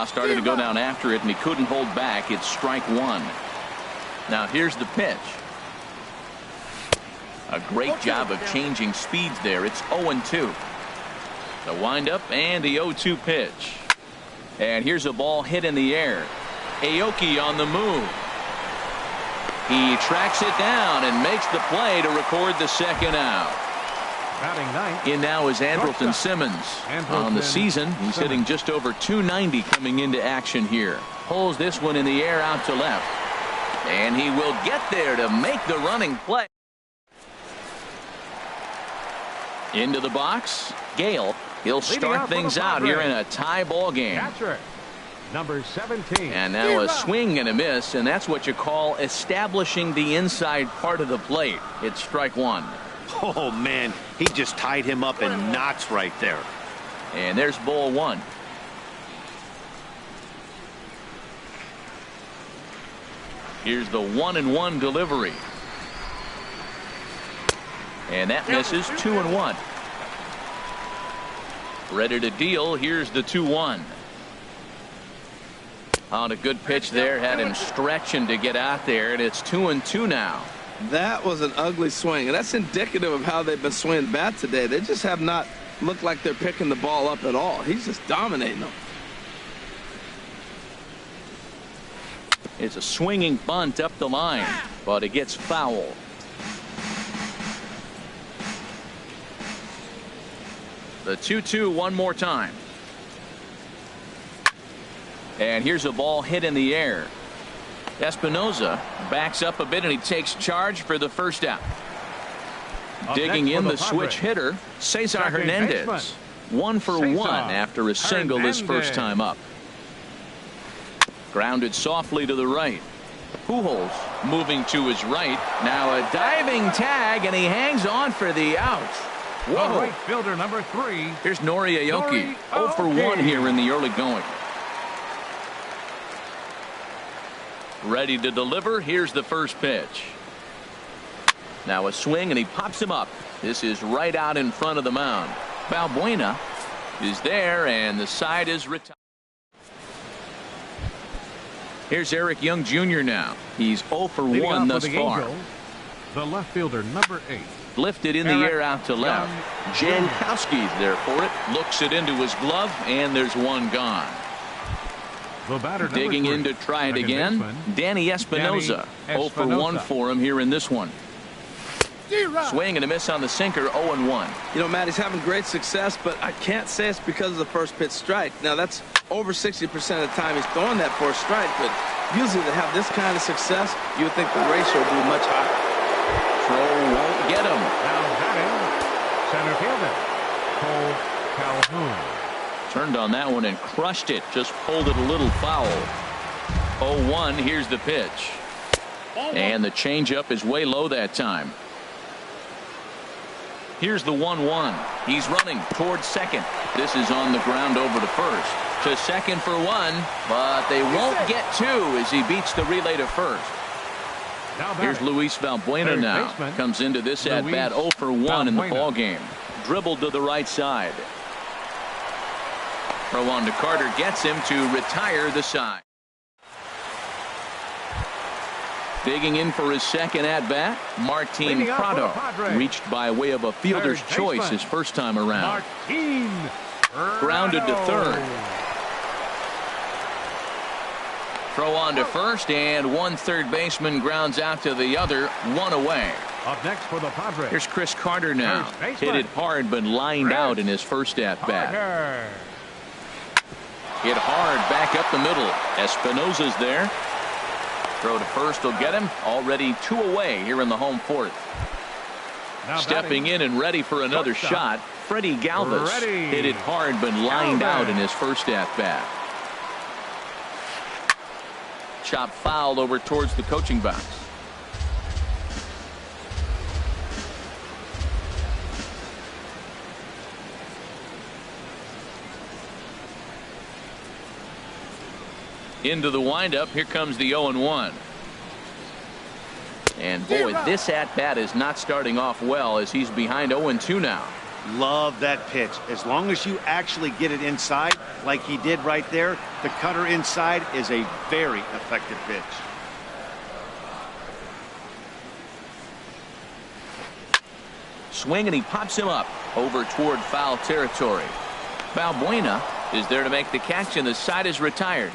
S1: Started to go down after it, and he couldn't hold back. It's strike one. Now here's the pitch. A great job of changing speeds there. It's 0-2. The windup and the 0-2 pitch. And here's a ball hit in the air. Aoki on the move. He tracks it down and makes the play to record the second out. In now is Andrelton Simmons. On the season, he's hitting just over 290 coming into action here. Pulls this one in the air out to left. And he will get there to make the running play. Into the box, Gale. He'll start things out here in a tie ball game.
S2: Number 17.
S1: And now a swing and a miss, and that's what you call establishing the inside part of the plate. It's strike one.
S4: Oh, man, he just tied him up in knots right there.
S1: And there's ball one. Here's the 1-1 delivery. And that misses. 2-1. Ready to deal. Here's the 2-1. On a good pitch there, had him stretching to get out there, and it's 2-2 now.
S3: That was an ugly swing, and that's indicative of how they've been swinging bat today. They just have not looked like they're picking the ball up at all. He's just dominating them.
S1: It's a swinging bunt up the line, but it gets foul. The 2-2 one more time. And here's a ball hit in the air. Espinoza backs up a bit, and he takes charge for the first out. Digging in the switch hitter, Cesar Hernandez. 1 for 1 after a single his first time up. Grounded softly to the right. Pujols moving to his right. Now a diving tag, and he hangs on for the out. Whoa.
S2: Right fielder number 3.
S1: Here's Nori Aoki. 0 for 1 here in the early going. Ready to deliver. Here's the first pitch. Now a swing, and he pops him up. This is right out in front of the mound. Balbuena is there, and the side is retired. Here's Eric Young Jr. now. He's 0 for 1 thus far.
S2: Angels, the left fielder number 8.
S1: Lifted in the air out to left. Jankowski's there for it. Looks it into his glove, and there's one gone. Digging in to try it again. Danny Espinoza. 0 for 1 for him here in this one. Swing and a miss on the sinker. 0-1.
S3: You know, Matt, he's having great success, but I can't say it's because of the first pitch strike. Now, that's over 60% of the time he's throwing that for a strike, but usually to have this kind of success, you would think the ratio would be much higher.
S1: Throw won't get him.
S2: Now batting, center fielder, Cole Calhoun.
S1: Turned on that one and crushed it. Just pulled it a little foul. 0-1. Here's the pitch. And the changeup is way low that time. Here's the 1-1. He's running towards second. This is on the ground over to first. To second for 1, but they won't get 2 as he beats the relay to first. Here's Luis Valbuena now. Comes into this at bat 0 for 1 in the ball game. Dribbled to the right side. Throw on to Carter gets him to retire the side. Digging in for his second at bat, Martin Prado. Reached by way of a fielder's choice his first time around. Grounded to third. Throw on to first, and one third baseman grounds out to the other. 1 away.
S2: Up next for the Padres.
S1: Here's Chris Carter now. Hit it hard but lined out in his first at-bat. Hit hard back up the middle. Espinosa's there. Throw to first will get him. Already 2 away here in the home fourth.
S2: Now
S1: stepping in and ready for another shot, Freddie Galvis. Hit it hard but lined out in his first at-bat. Chop foul over towards the coaching box. Into the windup. Here comes the 0-1. And boy, this at-bat is not starting off well as he's behind 0-2 now.
S4: Love that pitch. As long as you actually get it inside like he did right there, the cutter inside is a very effective pitch.
S1: Swing and he pops him up over toward foul territory. Balbuena is there to make the catch and the side is retired.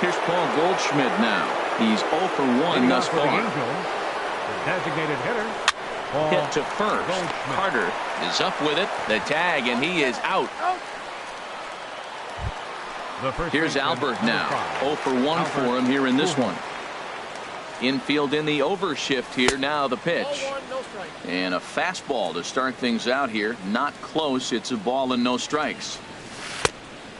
S1: Here's Paul Goldschmidt now. He's 0 for 1 thus far.
S2: The designated hitter.
S1: Hit to first. Carter is up with it. The tag, and he is out. Here's Albert now. 0 for 1 for him here in this one. Infield in the overshift here. Now the pitch. And a fastball to start things out here. Not close. It's a ball and no strikes.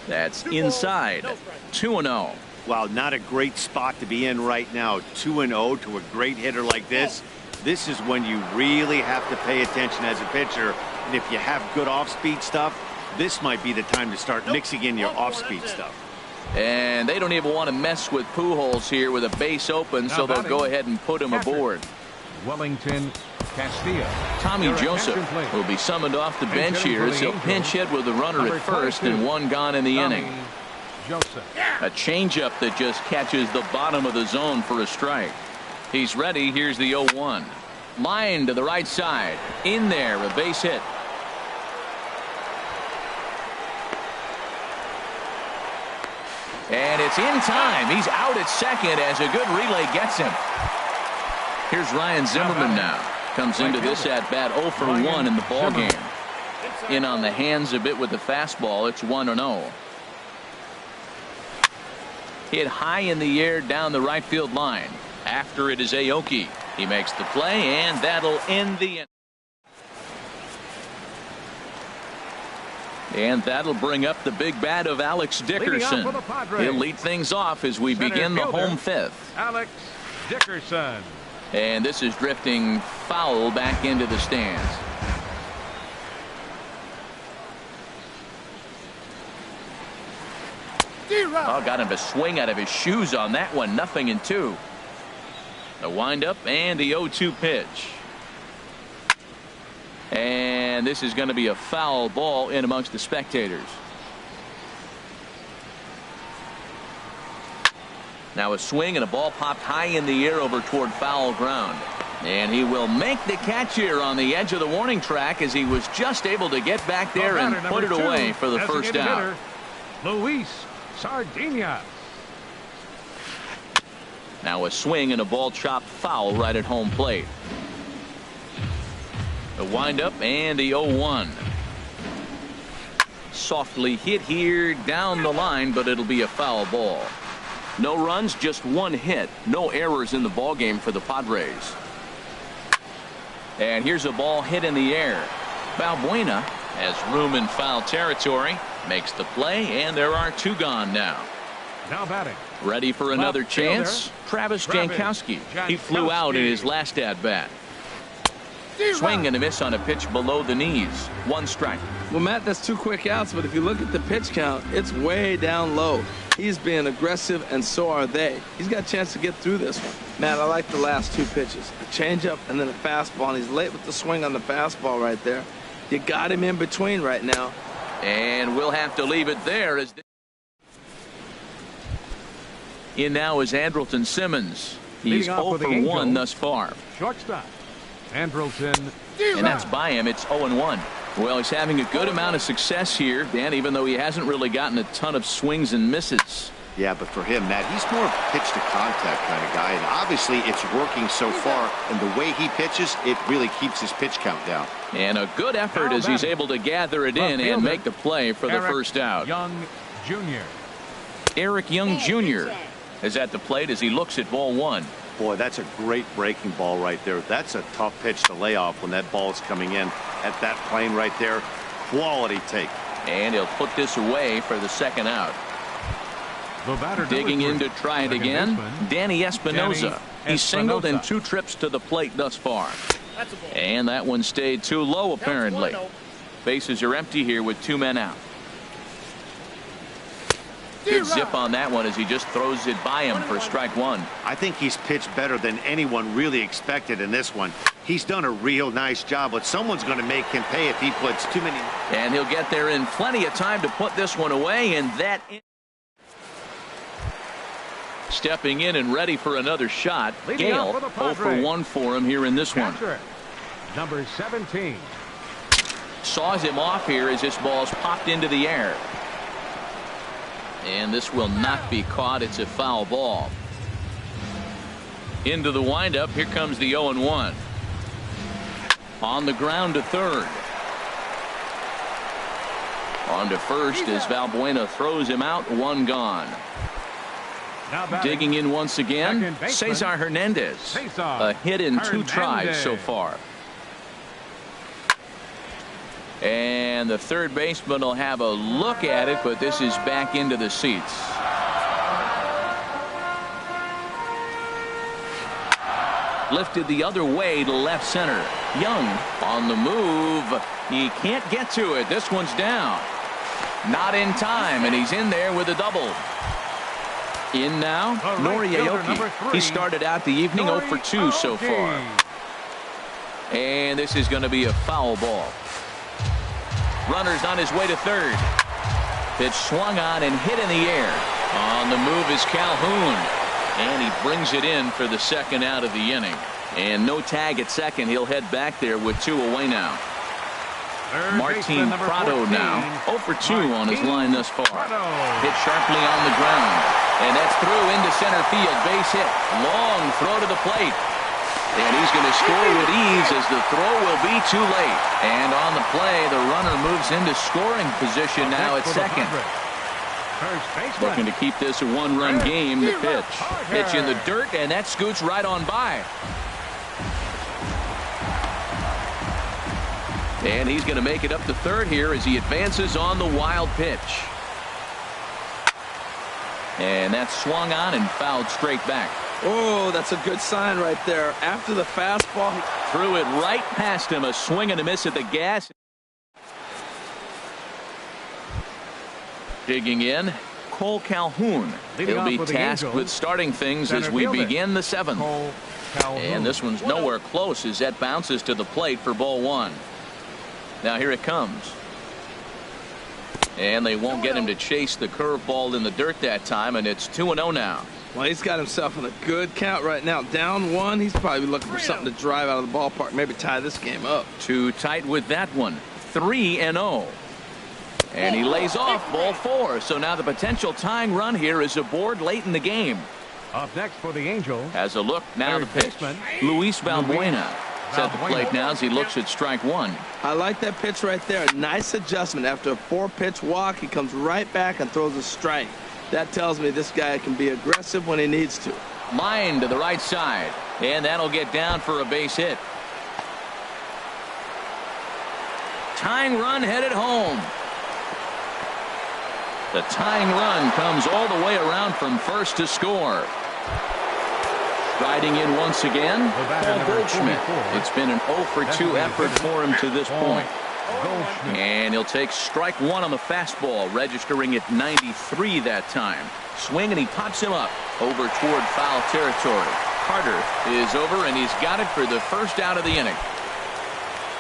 S1: That's inside. 2-0.
S4: Wow, not a great spot to be in right now. 2-0 to a great hitter like this. This is when you really have to pay attention as a pitcher. And if you have good off-speed stuff, this might be the time to start mixing in your off-speed stuff.
S1: And they don't even want to mess with Pujols here with a base open, so they'll go ahead and put him aboard.
S2: Wellington Castillo.
S1: Tommy Joseph will be summoned off the bench here as he'll pinch hit with the runner at first and 1 gone in the inning. A changeup that just catches the bottom of the zone for a strike. He's ready. Here's the 0-1. Line to the right side. In there, a base hit. And it's in time. He's out at second as a good relay gets him. Here's Ryan Zimmerman now. Comes into this at bat 0 for 1 in the ball game. In on the hands a bit with the fastball. It's 1-0. Hit high in the air down the right field line. After it is Aoki. He makes the play, and that'll end the inning. And that'll bring up the big bat of Alex Dickerson. He'll lead things off as we begin the home fifth.
S2: Alex Dickerson.
S1: And this is drifting foul back into the stands. Oh, got him to swing out of his shoes on that one. 0-2. The windup and the 0-2 pitch. And this is going to be a foul ball in amongst the spectators. Now a swing and a ball popped high in the air over toward foul ground. And he will make the catch here on the edge of the warning track as he was just able to get back there and put it away for the first out.
S2: Luis Sardinas.
S1: Now a swing and a ball chopped foul right at home plate. The windup and the 0-1. Softly hit here down the line, but it'll be a foul ball. No runs, just 1 hit. No errors in the ball game for the Padres. And here's a ball hit in the air. Balbuena has room in foul territory. Makes the play, and there are 2 gone now.
S2: Now batting.
S1: Ready for another chance? Travis Jankowski. He flew out in his last at-bat. Swing and a miss on a pitch below the knees. 1 strike.
S3: Well, Matt, that's 2 quick outs, but if you look at the pitch count, it's way down low. He's being aggressive, and so are they. He's got a chance to get through this one. Matt, I like the last 2 pitches. A changeup and then a fastball, and he's late with the swing on the fastball right there. You got him in between right now.
S1: And we'll have to leave it there. As in now is Andrelton Simmons. He's 0 for 1 thus far.
S2: Shortstop Andrelton.
S1: And that's by him. It's 0-1. Well, he's having a good amount of success here, Dan, even though he hasn't really gotten a ton of swings and misses.
S4: Yeah, but for him, Matt, he's more of a pitch-to-contact kind of guy, and obviously it's working so far, and the way he pitches, it really keeps his pitch count down.
S1: And a good effort as he's able to gather it in and make the play for the first out.
S2: Young Jr.
S1: Eric Young Jr. is at the plate as he looks at ball one.
S4: Boy, that's a great breaking ball right there. That's a tough pitch to lay off when that ball is coming in at that plane right there. Quality take.
S1: And he'll put this away for the second out. Digging in to try it again, Danny Espinosa. He's singled in 2 trips to the plate thus far. And that one stayed too low, apparently. Bases are empty here with 2 men out. Good zip on that one as he just throws it by him for strike 1.
S4: I think he's pitched better than anyone really expected in this one. He's done a real nice job, but someone's going to make him pay if he puts too many.
S1: And he'll get there in plenty of time to put this one away, and that. Stepping in and ready for another shot. Gale 0 for 1 for him here in this one.
S2: Number 17.
S1: Saws him off here as this ball's popped into the air. And this will not be caught. It's a foul ball. Into the windup. Here comes the 0-1. On the ground to third. On to first as Valbuena throws him out. 1 gone. Digging in once again, Cesar Hernandez. A hit in 2 tries so far. And the third baseman will have a look at it, but this is back into the seats. Lifted the other way to left center. Young on the move. He can't get to it. This one's down. Not in time, and he's in there with a double. In now, Nori Aoki. He started out the evening 0 for 2 so far. And this is going to be a foul ball. Runner's on his way to third. Pitch swung on and hit in the air. On the move is Calhoun. And he brings it in for the second out of the inning. And no tag at second. He'll head back there with 2 away now. Martin Prado now 0 for 2 on his line thus far. Hit sharply on the ground. And that's through into center field. Base hit. Long throw to the plate. And he's going to score with ease as the throw will be too late. And on the play, the runner moves into scoring position now at second. Looking to keep this a 1-run game. The pitch. Pitch in the dirt, and that scoots right on by. And he's going to make it up to third here as he advances on the wild pitch. And that's swung on and fouled straight back.
S3: Oh, that's a good sign right there. After the fastball, he
S1: threw it right past him. A swing and a miss at the gas. Digging in, Cole Calhoun. He'll be tasked with starting things as we begin the 7th. And this one's nowhere close as that bounces to the plate for ball 1. Now here it comes. And they won't get him to chase the curveball in the dirt that time, and it's 2-0 now.
S3: Well, he's got himself in a good count right now. Down 1, he's probably looking for something to drive out of the ballpark, maybe tie this game up.
S1: Too tight with that one. 3-0. And he lays off ball 4. So now the potential tying run here is aboard late in the game.
S2: Up next for the Angels.
S1: Has a look now the pitch. Luis Valbuena. At the plate now as he looks at strike 1.
S3: I like that pitch right there. A nice adjustment. After a 4-pitch walk, he comes right back and throws a strike. That tells me this guy can be aggressive when he needs to.
S1: Line to the right side. And that'll get down for a base hit. Tying run headed home. The tying run comes all the way around from first to score. Riding in once again, Paul Goldschmidt. It's been an 0 for 2 effort for him to this point. And he'll take strike 1 on the fastball, registering at 93 that time. Swing, and he pops him up over toward foul territory. Carter is over, and he's got it for the first out of the inning.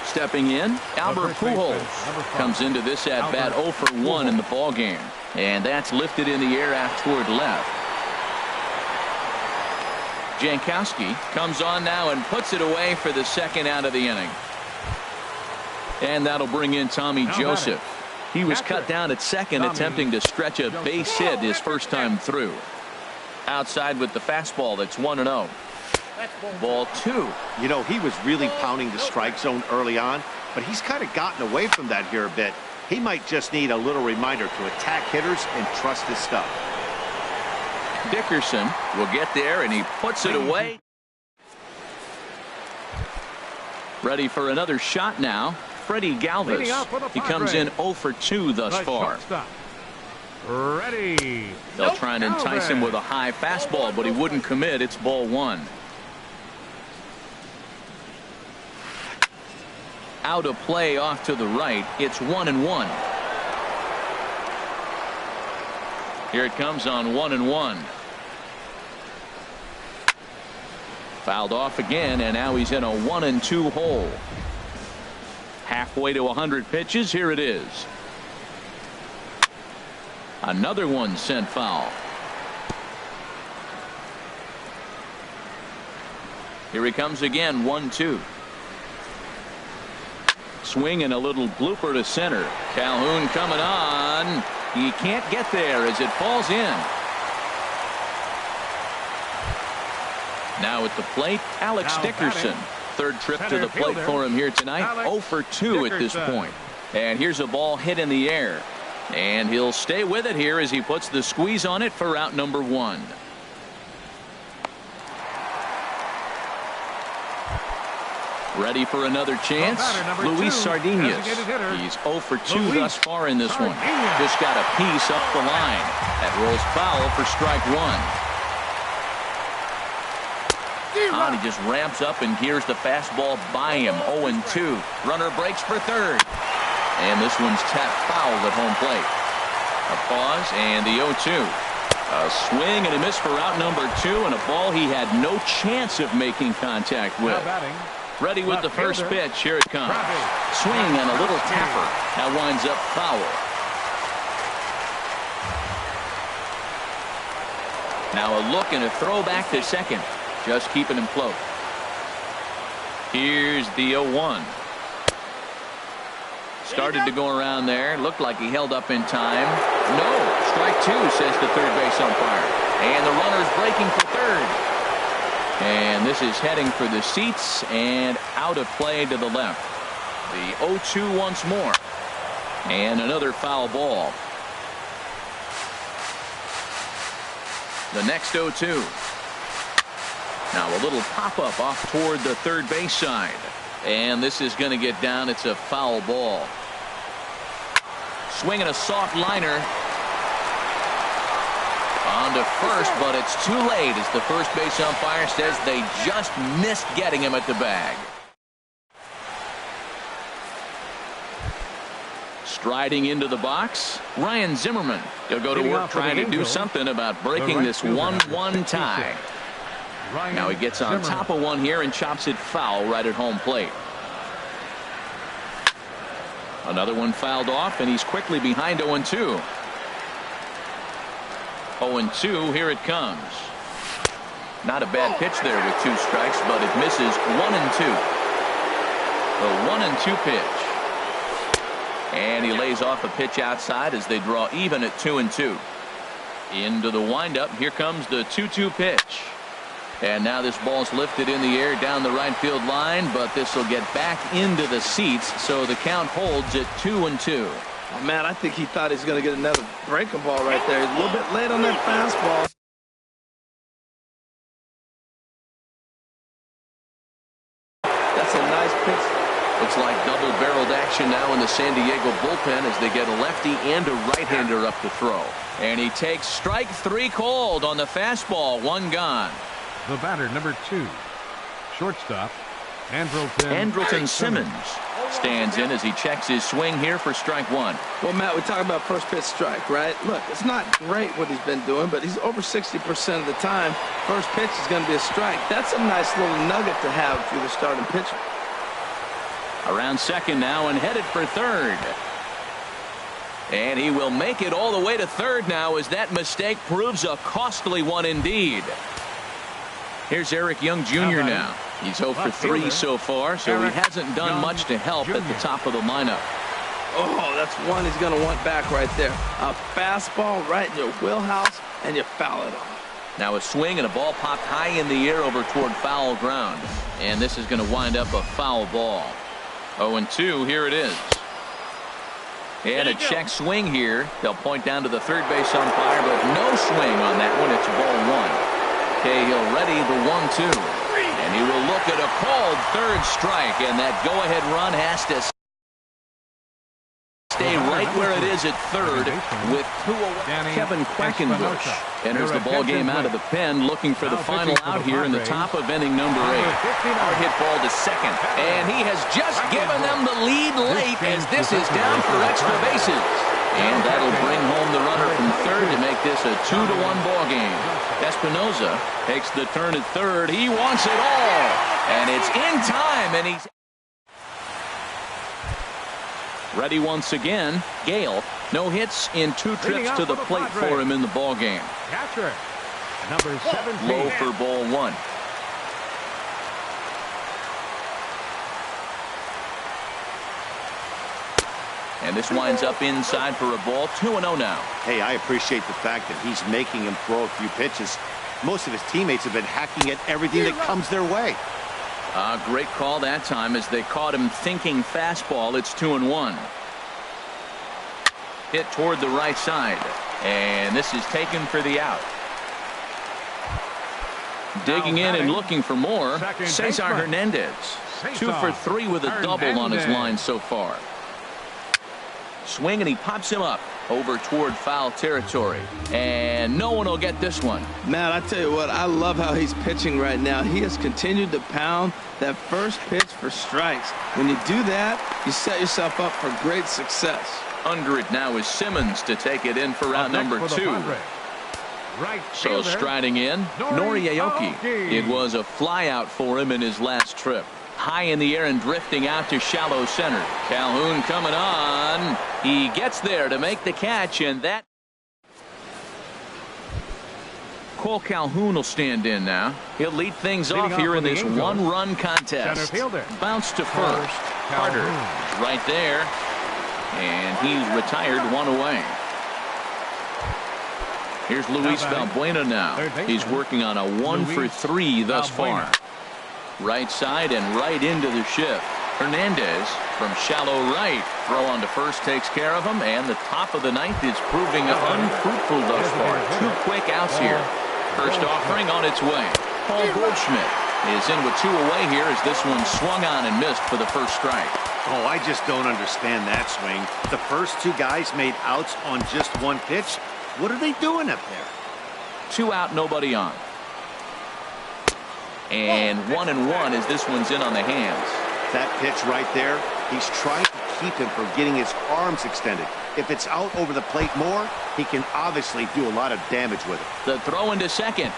S1: Stepping in, Albert Pujols comes into this at bat 0 for 1 in the ball game. And that's lifted in the air out toward left. Jankowski comes on now and puts it away for the second out of the inning. And that'll bring in Tommy Joseph. He was cut down at second, attempting to stretch a base hit his first time through. Outside with the fastball, that's 1-0. Ball 2.
S4: You know, he was really pounding the strike zone early on, but he's kind of gotten away from that here a bit. He might just need a little reminder to attack hitters and trust his stuff.
S1: Dickerson will get there, and he puts it away. Ready for another shot now. Freddie Galvis. He comes in 0 for 2 thus far.
S2: Ready.
S1: They'll try and entice him with a high fastball, but he wouldn't commit. It's ball 1. Out of play off to the right. It's 1-1. Here it comes on 1-1. Fouled off again, and now he's in a 1-2 hole. Halfway to 100 pitches. Here it is. Another one sent foul. Here he comes again, 1-2. Swing and a little blooper to center. Calhoun coming on. He can't get there as it falls in. Now at the plate, Alex Dickerson. Third trip to the plate for him here tonight. 0 for 2 at this point. And here's a ball hit in the air. And he'll stay with it here as he puts the squeeze on it for out number 1. Ready for another chance. Luis Sardinas. He's 0 for 2 thus far in this one. Just got a piece up the line. That rolls foul for strike 1. He just ramps up and gears the fastball by him. 0-2. Runner breaks for third. And this one's tapped foul at home plate. A pause and the 0-2. A swing and a miss for out number 2, and a ball he had no chance of making contact with. Ready with the first pitch. Here it comes. Swing and a little tapper. That winds up foul. Now a look and a throw back to second. Just keeping him close. Here's the 0-1. Started to go around there. Looked like he held up in time. No. Strike 2, says the third base umpire. And the runner's breaking for third. And this is heading for the seats and out of play to the left. The 0-2 once more. And another foul ball. The next 0-2. Now a little pop-up off toward the third base side. And this is going to get down. It's a foul ball. Swinging a soft liner. On to first, but it's too late as the first base umpire says they just missed getting him at the bag. Striding into the box, Ryan Zimmerman. He'll go to work trying to do something about breaking this 1-1 tie. Now he gets on top of one here and chops it foul right at home plate. Another one fouled off, and he's quickly behind 0-2. 0-2, here it comes. Not a bad pitch there with 2 strikes, but it misses 1-2. The 1-2 pitch. And he lays off a pitch outside as they draw even at 2-2. Into the windup. Here comes the 2-2 pitch. And now this ball's lifted in the air down the right field line, but this will get back into the seats, so the count holds at 2-2.
S3: Oh, man, I think he thought he was going to get another breaking ball right there. He's a little bit late on that fastball. That's a nice pitch.
S1: Looks like double-barreled action now in the San Diego bullpen as they get a lefty and a right-hander up to throw. And he takes strike 3 called on the fastball. 1 gone.
S2: The batter, number 2, shortstop, Andrelton
S1: Simmons stands in as he checks his swing here for strike 1.
S3: Well, Matt, we talk about first pitch strike, right? Look, it's not great what he's been doing, but he's over 60% of the time. First pitch is going to be a strike. That's a nice little nugget to have if you're the starting pitcher.
S1: Around second now and headed for third. And he will make it all the way to third now as that mistake proves a costly one indeed. Here's Eric Young Jr. now. He's 0 for 3 so far, so he hasn't done much to help at the top of the lineup.
S3: Oh, that's one he's going to want back right there. A fastball right in your wheelhouse, and you foul it off.
S1: Now a swing and a ball popped high in the air over toward foul ground. And this is going to wind up a foul ball. 0-2, here it is. And a check swing here. They'll point down to the third base umpire, but no swing on that one. It's ball one. Cahill ready, the 1-2. And he will look at a called third strike, and that go-ahead run has to stay right where it is at third with 2 away. Kevin Quackenbush enters the ball game out of the pen, looking for the final out here in the top of inning number 8. Hard hit ball to second, and he has just given them the lead late as this is down for extra bases. And that'll bring home the runner from third to make this a 2-1 ball game. Espinoza takes the turn at third. He wants it all, and it's in time, and he's ready once again. Gale, no hits in 2 trips to the plate for him in the ball game.
S2: Catcher, number 17.
S1: Low for ball 1. And this winds up inside for a ball. 2-0 now.
S4: Hey, I appreciate the fact that he's making him throw a few pitches. Most of his teammates have been hacking at everything that comes their way.
S1: Great call that time as they caught him thinking fastball. It's 2-1. Hit toward the right side. And this is taken for the out. Digging in and looking for more, Cesar Hernandez. 2 for 3 with a double on his line so far. Swing, and he pops him up over toward foul territory. And no one will get this one.
S3: Matt, I tell you what, I love how he's pitching right now. He has continued to pound that first pitch for strikes. When you do that, you set yourself up for great success.
S1: Under it now is Simmons to take it in for round number 2.
S2: Right
S1: so striding in, Nori Aoki. It was a fly out for him in his last trip. High in the air and drifting out to shallow center. Calhoun coming on. He gets there to make the catch, and that Cole Calhoun will stand in now. He'll lead things off here in this one-run contest. Bounce to first. Carter is right there, and he's retired 1 away. Here's Luis Valbuena now. He's working on a 1 for 3 thus far. Right side and right into the shift. Hernandez from shallow right. Throw on to first takes care of him, and the top of the ninth is proving unfruitful thus far. 2 quick outs here. First offering on its way. Paul Goldschmidt is in with 2 away here as this one swung on and missed for the first strike.
S4: Oh, I just don't understand that swing. The first 2 guys made outs on just 1 pitch. What are they doing up there?
S1: 2 out, nobody on. And 1-1 as this one's in on the hands.
S4: That pitch right there, he's trying to keep him from getting his arms extended. If it's out over the plate more, he can obviously do a lot of damage with it.
S1: The throw into second.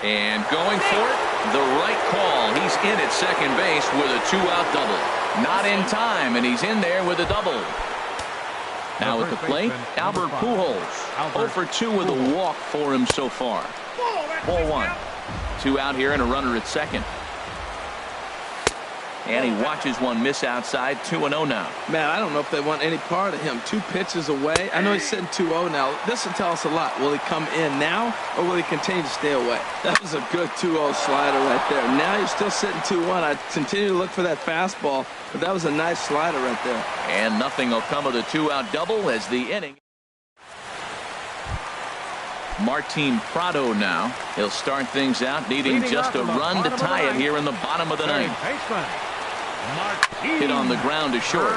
S1: And going for it, the right call. He's in at second base with a 2-out double. Not in time, and he's in there with a double. Now at the plate, Albert Pujols. 0 for 2 with a walk for him so far. Ball 1. 2 out here and a runner at second. And he watches one miss outside. 2-0 now.
S3: Man, I don't know if they want any part of him. 2 pitches away. I know he's sitting 2-0 now. This will tell us a lot. Will he come in now, or will he continue to stay away? That was a good 2-0 slider right there. Now you're still sitting 2-1. I continue to look for that fastball, but that was a nice slider right there.
S1: And nothing will come of the 2-out double as the inning. Martin Prado now. He'll start things out, needing just a run to tie it here in the bottom of the ninth. Hit on the ground to short.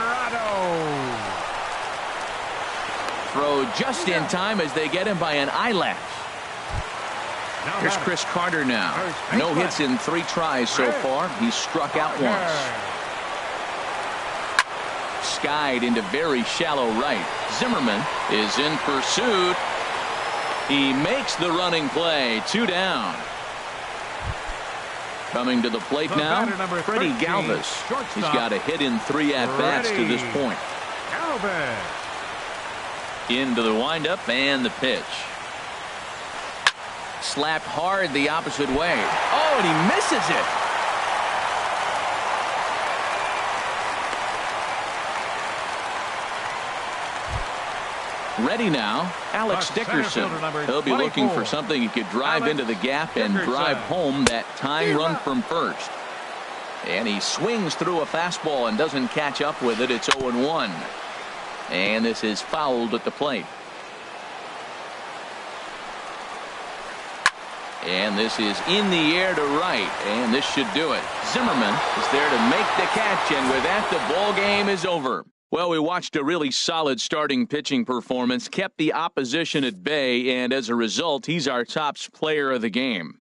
S1: Throw just in time as they get him by an eyelash. Here's Chris Carter now. No hits in 3 tries so far. He's struck out once. Skied into very shallow right. Zimmerman is in pursuit. He makes the running play. 2 down. Coming to the plate now, Freddie Galvis. He's got a hit in 3 at-bats to this point. Into the windup and the pitch. Slapped hard the opposite way. Oh, and he misses it. Ready now, Alex Dickerson. He'll be looking for something he could drive into the gap and drive home that tying run from first. And he swings through a fastball and doesn't catch up with it. It's 0-1. And this is fouled at the plate. And this is in the air to right, and this should do it. Zimmerman is there to make the catch, and with that, the ball game is over. Well, we watched a really solid starting pitching performance, kept the opposition at bay, and as a result, he's our top player of the game.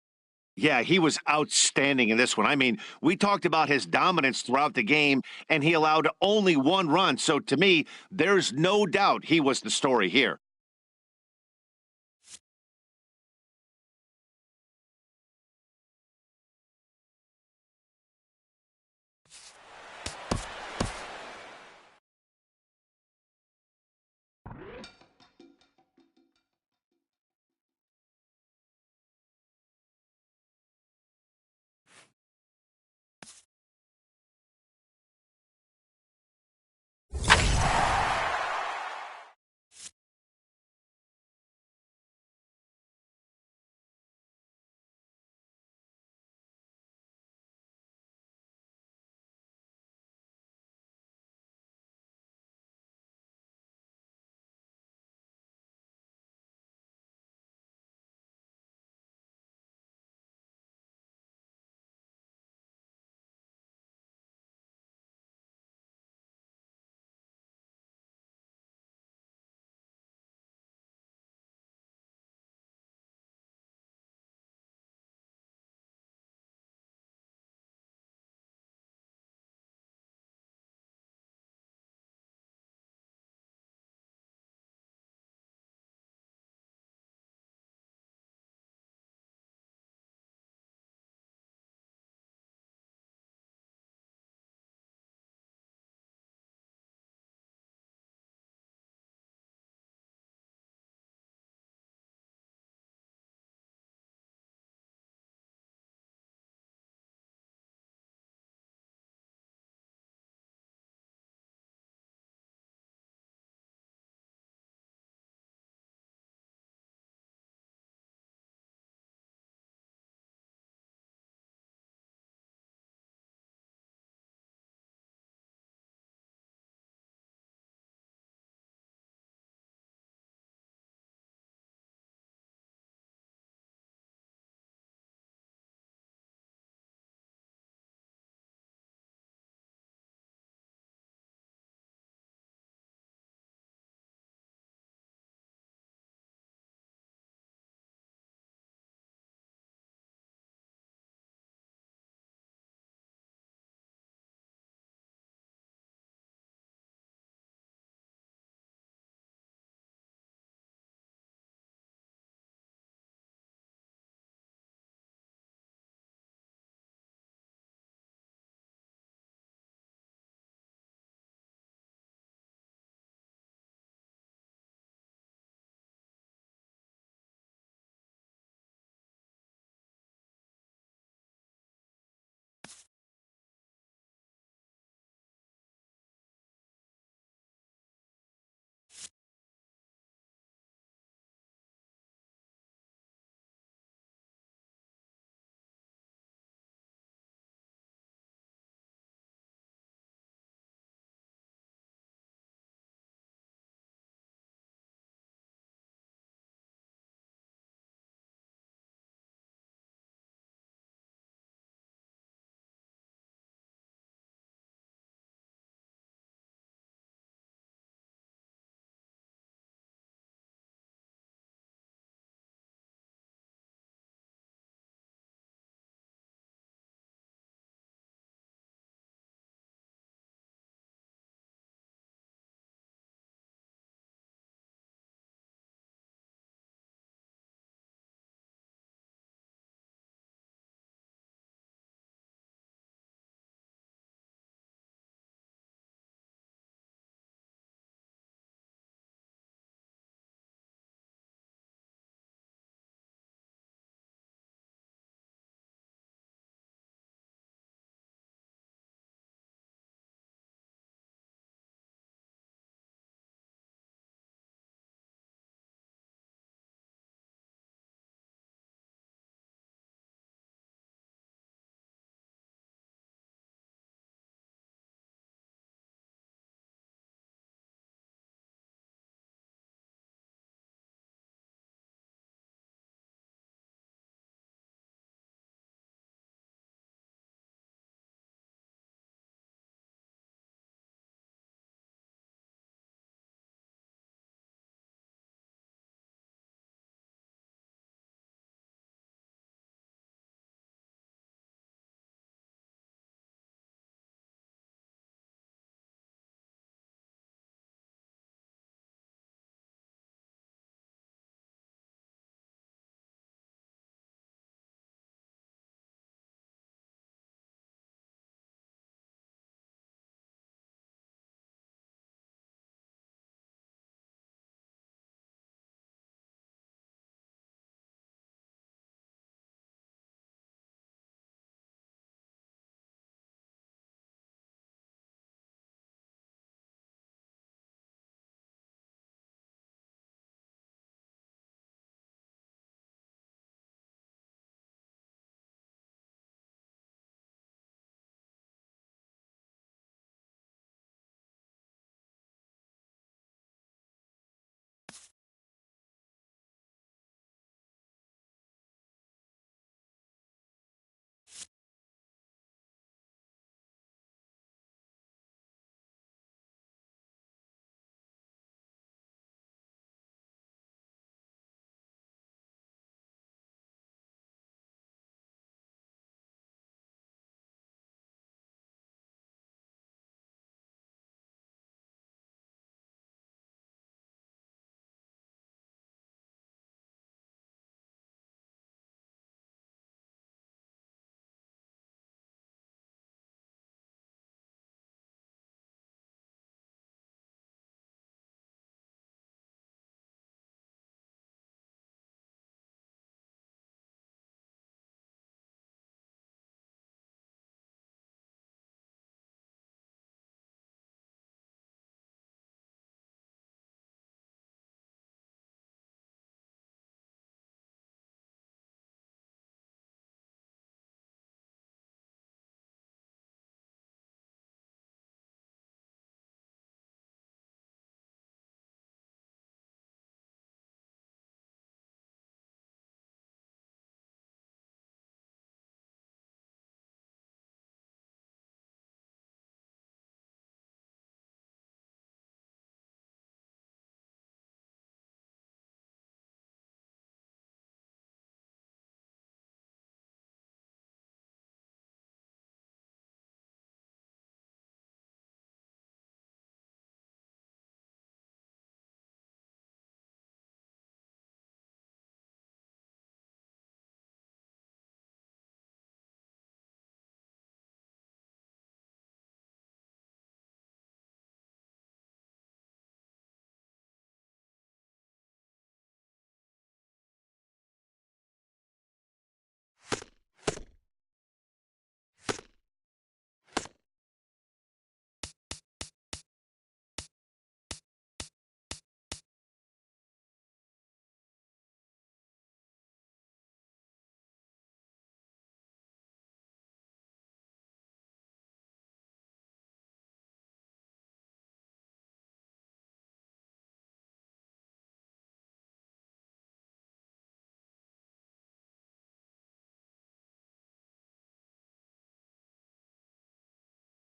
S4: Yeah, he was outstanding in this one. I mean, we talked about his dominance throughout the game, and he allowed only one run. So to me, there's no doubt he was the story here.